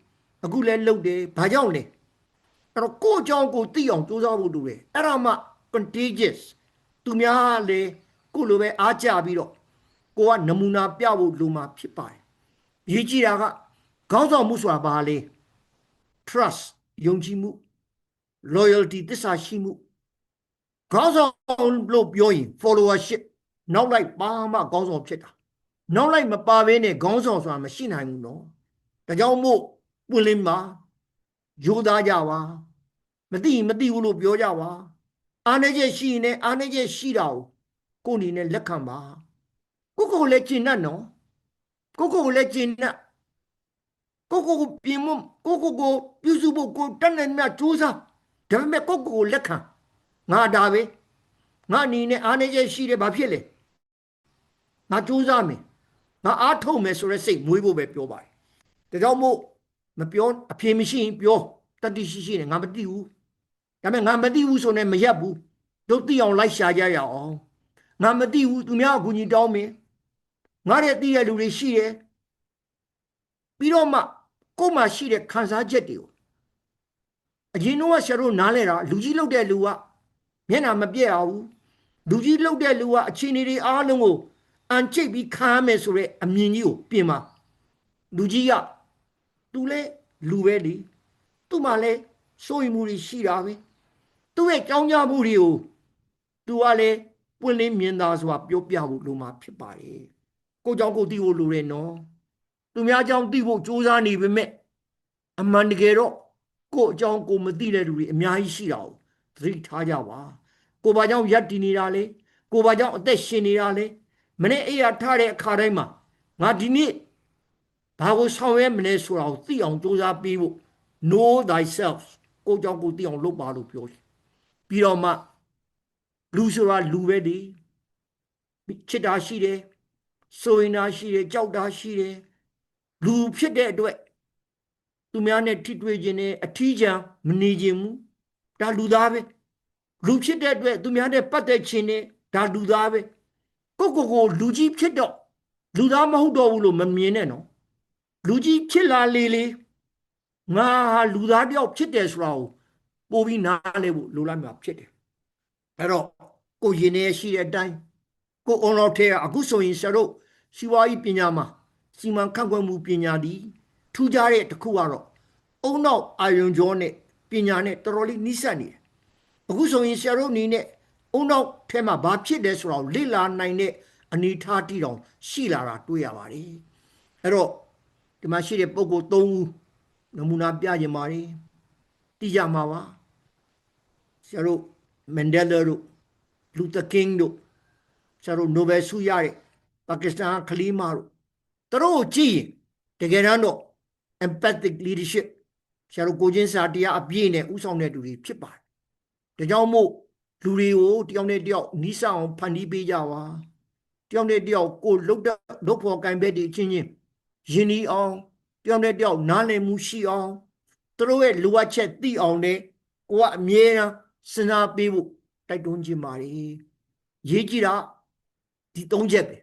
အခုလည်းလုပ်တယ်ဘာကြောင့်လဲအဲ့တော့ကိုအကြောင်းကိုသိအောင်စူးစမ်းဖို့လိုတယ်အဲ့ဒါမှ contagious သူများလည်းကိုလိုပဲအားကြပြီးတော့ကိုကနမူနာပြဖို့လိုမှာဖြစ်ပါတယ်ရေးကြည့်တာကခေါင်းဆောင်မှုဆိုတာဘာလဲ trust ယုံကြည်မှု loyalty သစ္စာရှိမှုခေါင်းဆောင်လို့ပြောရင် followership နောက်လိုက်ပါမှခေါင်းဆောင်ဖြစ်တာနောက်လိုက်မပါဘဲနဲ့ခေါင်းဆောင်ဆိုတာမရှိနိုင်ဘူးနော်ဒါကြောင့်မို့ပွင့်လင်းပါယူသားကြပါမသိဘူးလို့ပြောကြပါအားနေချက်ရှိရင်အားနေချက်ရှိတာကိုအနေနဲ့လက်ခံပါကိုလည်းကျင့်တတ်နော်ကိုလည်းကျင့်တတ်ကိုပြင်မကိုပြုစုဖို့ကိုတတ်နိုင်မြတ်ကြိုးစားဒါပေမဲ့ကိုလက်ခံငါဒါပဲငါအနေနဲ့အားနေချက်ရှိတယ်ဘာဖြစ်လဲငါကြိုးစားမယ်ငါအားထုတ်မယ်ဆိုတဲ့စိတ်မွေးဖို့ပဲပြောပါတယ်ဒါကြောင့်မို့မပြောအဖြေမရှိရင်ပြောတတိရှိနေငါမသိဘူးဒါပေမဲ့ငါမသိဘူးဆိုနေမရက်ဘူးတို့သိအောင်လိုက်ရှာကြရအောင်ငါမသိဘူးသူများအကူကြီးတောင်းမယ်ငါတဲ့သိတဲ့လူတွေရှိတယ်ပြီးတော့မှကိုယ်မှာရှိတဲ့ခံစားချက်တွေကိုအရင်တော့ဆရာတို့နားလဲတာလူကြီးလောက်တဲ့လူကမျက်နှာမပြည့်အောင်လူကြီးလောက်တဲ့လူကအခြေအနေတွေအားလုံးကိုအန်ချိတ်ပြီးခံရမယ်ဆိုတဲ့အမြင်ကြီးကိုပြင်ပါလူကြီးကသူလဲလူပဲလေ သူ့မှာလည်းစိုးရိမ်မှုတွေရှိတာပဲသူ့ရဲ့ကြောင်းကြမှုတွေကိုသူကလည်းပွင့်လင်းမြင်သာစွာပြောပြဖို့လိုမှာဖြစ်ပါတယ်ကိုကြောင့်ကိုသိဖို့လိုတယ်နော်သူများကြောင့်သိဖို့ကြိုးစားနေပေမဲ့အမှန်တကယ်တော့ကိုအကြောင်းကိုမသိတဲ့လူတွေအများကြီးရှိတာကိုသတိထားကြပါကိုဘာကြောင့်ရပ်တည်နေတာလဲကိုဘာကြောင့်အသက်ရှင်နေတာလဲမနေ့အိယာထားတဲ့အခါတိုင်းမှာငါဒီနေ့ဘာကိုဆောင်ရွက်မလဲဆိုတာကိုသိအောင်ကြိုးစားပြီးဖို့ know thyself ကိုကြောင့်ကိုသိအောင်လုပ်ပါလို့ပြောပြီးတော့မှလူဆိုတာလူပဲဒီချစ်တာရှိတယ်ဆိုရင်တာရှိတယ်ကြောက်တာရှိတယ်လူဖြစ်တဲ့အတွက်သူများနဲ့ထိတွေ့ခြင်းနဲ့အထီးကျန်မနေခြင်းဘူးဒါလူသားပဲလူဖြစ်တဲ့အတွက်သူများနဲ့ပတ်သက်ခြင်းနဲ့ဒါလူသားပဲကိုလူကြီးဖြစ်တော့လူသားမဟုတ်တော့ဘူးလို့မမြင်နဲ့နော်လူကြီးဖြစ်လာလေငါဟာလူသားတယောက်ဖြစ်တယ်ဆိုတာကိုပို့ပြီးနားလဲဖို့လိုလားမှာဖြစ်တယ်အဲ့တော့ကိုရင်ထဲရှိတဲ့အတိုင်းကိုအွန်လော့ထဲအခုဆိုရင်ဆရာတို့စီးပွားရေးပညာမှာစီမံခန့်ခွဲမှုပညာဒီထူးခြားတဲ့တစ်ခုကတော့အုံနောက်အာယုံကြောနဲ့ပညာနဲ့တော်တော်လေးနှိစက်နေတယ်အခုဆိုရင်ဆရာတို့အနေနဲ့အုံနောက်ထဲမှာဘာဖြစ်တယ်ဆိုတာကိုလေ့လာနိုင်တဲ့အနေအထားတိတောင်ရှိလာတာတွေ့ရပါတယ်အဲ့တော့ဒီမှာရှိတဲ့ပုဂ္ဂိုလ်၃ဦးနမူနာပြခြင်းပါတယ်သိကြမှာပါဆရာတို့မန်ဒဲလာတို့လူသာကင်းတို့ဆရာတို့နိုဘယ်ဆုရတဲ့ပါကစ္စတန်ခလီမာတို့သူတို့ကိုကြည့်ရင်တကယ်တမ်းတော့ empathic leadership ဆရာတို့ကိုချင်းစာတရားအပြည့်နဲ့ဥဆောင်တဲ့သူတွေဖြစ်ပါတယ်ဒါကြောင့်မို့လူတွေကိုတယောက်နဲ့တယောက်နီးစပ်အောင်ဖန်တီးပေးကြပါတယောက်နဲ့တယောက်ကိုလုပ်ဖို့ကံပဲဒီချင်းချင်းယဉ်ဤအောင်တယောက်နဲ့တယောက်နားလည်မှုရှိအောင်သူတို့ရဲ့လိုအပ်ချက်သိအောင်နဲ့ကိုကအမြဲတမ်းစဉ်းစားပေးဖို့တိုက်တွန်းခြင်းပါတယ်ရေးကြည့်တာဒီ၃ချက်ပဲ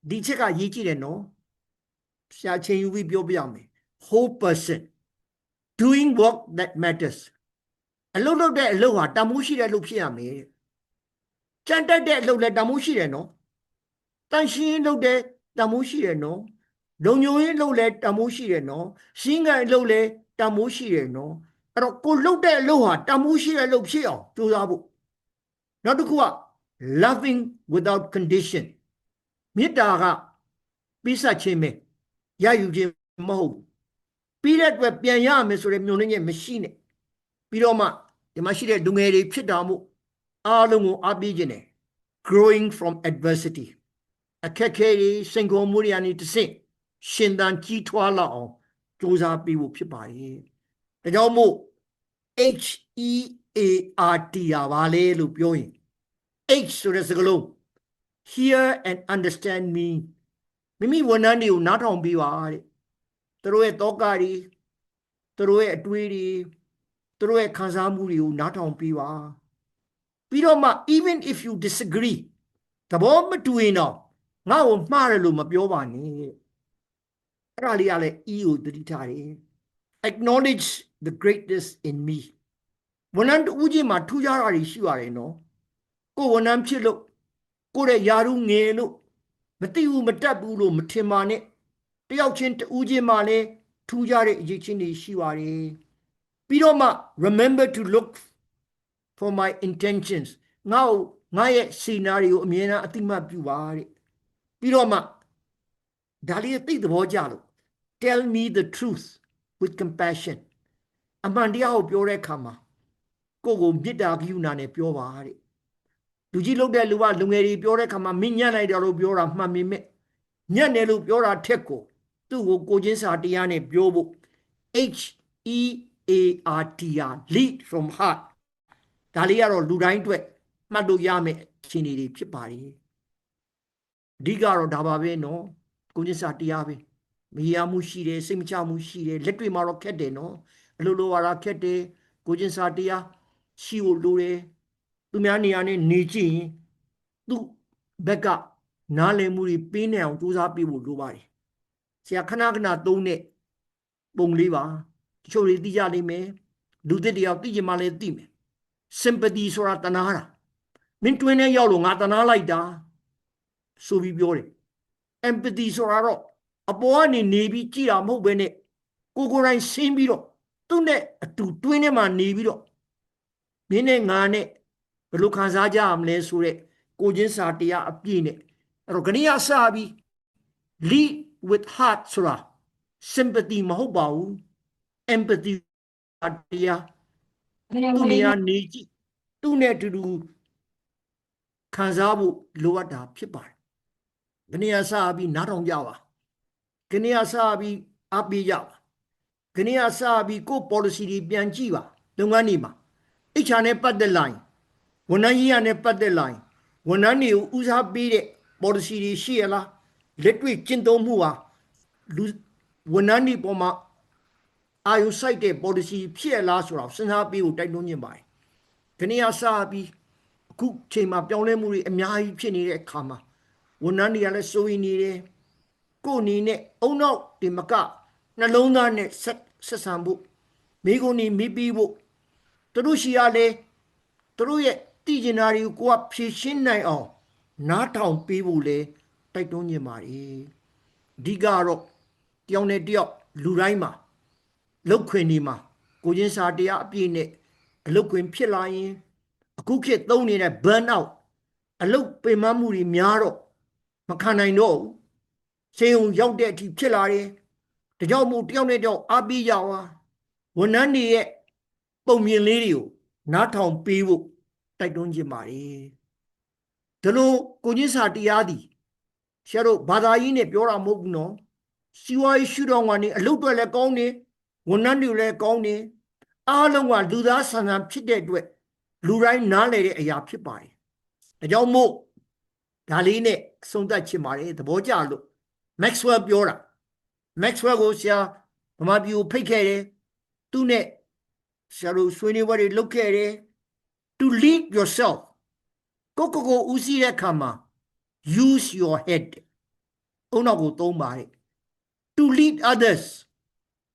ဒီချက်ကရေးကြည့်တယ်နော်ဆရာချင်းယူပြီးပြောပြမယ် whole person doing work that matters အလုပ်လုပ်တဲ့အလုပ်ဟာတန်ဖိုးရှိတဲ့အလုပ်ဖြစ်ရမယ်ကြံတက်တဲ့အလုပ်လည်းတန်ဖိုးရှိတယ်နော်တန်ရှင်းလုပ်တဲ့တန်ဖိုးရှိတယ်နော်လုံညုံရေးလုပ်လဲတန်ဖိုးရှိတယ်နော်ရှင်းကန်လုပ်လဲတန်ဖိုးရှိတယ်နော်အဲ့တော့ကိုလုပ်တဲ့အလုပ်ဟာတန်ဖိုးရှိတဲ့အလုပ်ဖြစ်အောင်ကြိုးစားဖို့နောက်တစ်ခုက loving without condition မေတ္တာကပေးဆက်ခြင်းပဲရယူခြင်းမဟုတ်ဘူးပြီးတဲ့အတွက်ပြန်ရမယ်ဆိုတဲ့မျှော်လင့်ချက်မရှိနဲ့ပြီးတော့မှဒီမှာရှိတဲ့လူငယ်တွေဖြစ်တာမို့အားလုံးကိုအားပေးခြင်းနဲ့ growing from adversity အခက်ခဲတွေစင်ကုန်မှုတွေကနေတစ်ဆင့်ရှင်သန်ကြီးထွားလာအောင်ကြိုးစားပေးဖို့ဖြစ်ပါတယ်ဒါကြောင့်မို့ HEART ရပါလေလို့ပြောရင် H ဆိုတဲ့စကားလုံး hear and understand me မိမိဝန်ထမ်းတွေကိုနားထောင်ပေးပါတဲ့သူတို့ရဲ့တောကတွေသူတို့ရဲ့အတွေးတွေသူတို့ရဲ့ခံစားမှုတွေကိုနားထောင်ပေးပါပြီးတော့မှ even if you disagree သဘောမတူရင်တော့ငါ့ကိုမှားတယ်လို့မပြောပါနဲ့အဲ့ဒါလေးကလည်း E ကိုသတိထားတယ် acknowledge the greatness in me ဝန်ထမ်းတူးချင်းမှာထူးခြားတာတွေရှိပါတယ်နော်ကိုဝန်ထမ်းဖြစ်လို့ကိုရဲ့ယာရုငယ်လို့မသိဘူးမတတ်ဘူးလို့မထင်ပါနဲ့တယောက်ချင်းတူးချင်းမှာလည်းထူးခြားတဲ့အရေးချင်းတွေရှိပါတယ်ပြီးတော့မှ remember to look for my intentions ငါရဲ့စီနာတွေကိုအမြဲတမ်းအသိမှတ်ပြုပါတဲ့ပြီးတော့မှဒါလေးသိသဘောကျလို့ tell me the truth with compassion အမှန်တရားကိုပြောတဲ့အခါမှာကိုမေတ္တာကရုဏာနဲ့ပြောပါတဲ့လူကြီးလုပ်တဲ့လူကလူငယ်တွေပြောတဲ့အခါမှာမင်းညံ့လိုက်တယ်လို့ပြောတာမှန်ပေမဲ့ညံ့တယ်လို့ပြောတာထက်ကိုသူ့ကိုချင်းစာတရားနဲ့ပြောဖို့ HEART lead from heart ဒါလေးကတော့လူတိုင်းအတွက်မှတ်လို့ရမယ်အခြေအနေတွေဖြစ်ပါတယ်အဓိကတော့ဒါပါပဲနော်ကိုချင်းစာတရားပဲမရမှုရှိတယ်စိတ်မချမှုရှိတယ်လက်တွေ့မှာတော့ခက်တယ်နော်အလိုလိုရတာခက်တယ်ကိုချင်းစာတရားရှိဖို့လိုတယ်သူများနေရာနဲ့နေကြည့်ရင်သူ့ဘက်ကနားလည်မှုတွေပေးနေအောင်ကြိုးစားပေးဖို့လိုပါတယ်ဆရာခဏသုံးတဲ့ပုံလေးပါတချို့တွေသိကြလိမ့်မယ်လူသစ်တယောက်သိချင်မှလည်းသိမယ် sympathy ဆိုတာတနာတာမင်းတွင်းထဲရောက်လို့ငါတနာလိုက်တာဆိုပြီးပြောတယ် empathy ဆိုတာတော့အပေါ်ကနေနေပြီးကြည့်တာမဟုတ်ဘဲနဲ့ကိုယ်တိုင်ဆင်းပြီးတော့ သူနဲ့အတူတွင်းထဲမှာနေပြီးတော့မင်းနဲ့ငါနဲ့ဘယ်လိုခံစားကြရမလဲဆိုတဲ့ကိုချင်းစာတရားအပြည့်နဲ့အဲ့တော့ခဏစပြီး lead with heart ဆိုတာ sympathy မဟုတ်ပါဘူး empathy တရားသူနေရာနေကြည့်သူနဲ့အတူတူခံစားဖို့လိုအပ်တာဖြစ်ပါတယ်ခဏစပြီးနားထောင်ကြပါခဏစပြီးအားပေးကြပါခဏစပြီးကို policy တွေပြန်ကြည့်ပါလုပ်ငန်းတွေမှာHR နဲ့ပတ်သက်လာရင်ဝန်ထမ်းကြီးရနဲ့ပတ်သက်လာရင်ဝန်ထမ်းတွေကိုဦးစားပေးတဲ့ policy တွေရှိရလားလက်တွေ့ကျင့်သုံးမှုဟာလူဝန်ထမ်းတွေပေါ်မှာအာရုံစိုက်တဲ့ policy ဖြစ်ရလားဆိုတော့စဉ်းစားပြီးကိုတိုက်တွန်းခြင်းပါတယ်ခဏစပြီးအခုချိန်မှာပြောင်းလဲမှုတွေအများကြီးဖြစ်နေတဲ့အခါမှာဝန်ထမ်းတွေကလည်းစိုးရိမ်နေတယ်ကိုယ်အနေနဲ့အုံနောက်ဒီမကနှလုံးသားနဲ့ဆက်ဆံဖို့မိကိုယ်နေမိပြီးဖို့သူတို့ရှိရလေသူတို့ရဲ့တည်ကျင်တာတွေကိုကဖြည့်ရှင်းနိုင်အောင်နားထောင်ပေးဖို့လေတိုက်တွန်းခြင်းပါတယ်အဓိကတော့တယောက်နဲ့တယောက်လူတိုင်းမှာလုတ်ခွင်ဒီမှာကိုချင်းစာတရားအပြည့်နဲ့အလုတ်ခွင်ဖြစ်လာရင်အခုခေတ်သုံးနေတဲ့ burn out အလုတ်ပင်မမှုတွေများတော့မခံနိုင်တော့ဘူးဆေးရုံရောက်တဲ့အထိဖြစ်လာတယ်ဒါကြောင့်မို့တယောက်နဲ့တယောက်အားပေးကြပါဝန်ထမ်းတွေရဲ့ပုံမြင်လေးတွေကိုနားထောင်ပေးဖို့တိုက်တွန်းခြင်းပါတယ်ဒါလို့ကိုချင်းစာတရားသည်ဆရာတို့ဘာသာရေးနဲ့ပြောတာမဟုတ်ဘူးနော်စီဝါရေးရှုထောင့်ကနေအလုပ်တွေလည်းကောင်းတယ်ဝန်ထမ်းတွေလည်းကောင်းတယ်အားလုံးကလူသားဆန်ဆန်ဖြစ်တဲ့အတွက်လူတိုင်းနားလည်တဲ့အရာဖြစ်ပါတယ်ဒါကြောင့်မို့ဒါလေးနဲ့အဆုံးသတ်ချင်ပါတယ်သဘောကျလို့ Maxwell ပြောတာ Maxwell ကိုဆရာဗမာပြည်ကိုဖိတ်ခဲ့တယ်သူနဲ့ဆရာတို့ဆွေးနွေးပွဲတွေလုပ်ခဲ့တယ် to lead yourself ကိုဦးစီးတဲ့အခါမှာ use your head အုံနောက်ကိုသုံးပါတယ် to lead others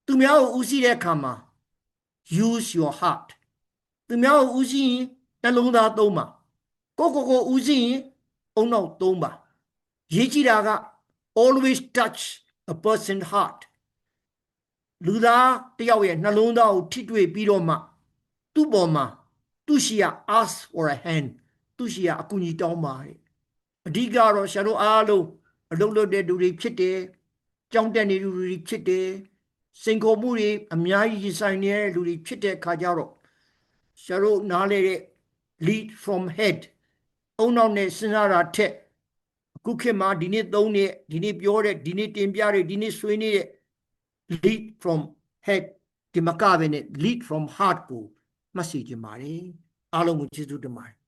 သူများကိုဦးစီးတဲ့အခါမှာ use your heart သူများကိုဦးစီးရင်နှလုံးသားသုံးပါကိုဦးစီးရင်အုံနောက်သုံးပါရေးကြည့်တာက always touch a person's heart လူသားတယောက်ရဲ့နှလုံးသားကိုထိတွေ့ပြီးတော့မှသူ့ပေါ်မှာသူရှိရ ask for a hand သူရှိရအကူအညီတောင်းပါတယ်အဓိကတော့ဆရာတို့အားလုံးအလုပ်လုပ်တဲ့လူတွေဖြစ်တယ်ကြောင်းတက်နေလူတွေဖြစ်တယ်စိန်ခေါ်မှုတွေအများကြီးရင်ဆိုင်နေတဲ့လူတွေဖြစ်တဲ့အခါကျတော့ဆရာတို့နားလေတဲ့ lead from head အုံနောက်နဲ့စဉ်းစားတာထက်အခုခေတ်မှာဒီနေ့သုံးတဲ့ဒီနေ့ပြောတဲ့ဒီနေ့တင်ပြတဲ့ဒီနေ့ဆွေးနွေးတဲ့ lead from head ဒီမကပဲနဲ့ lead from heart ကိုမှတ်စီခြင်းပါတယ်အားလုံးကိုကျေးဇူးတင်ပါတယ်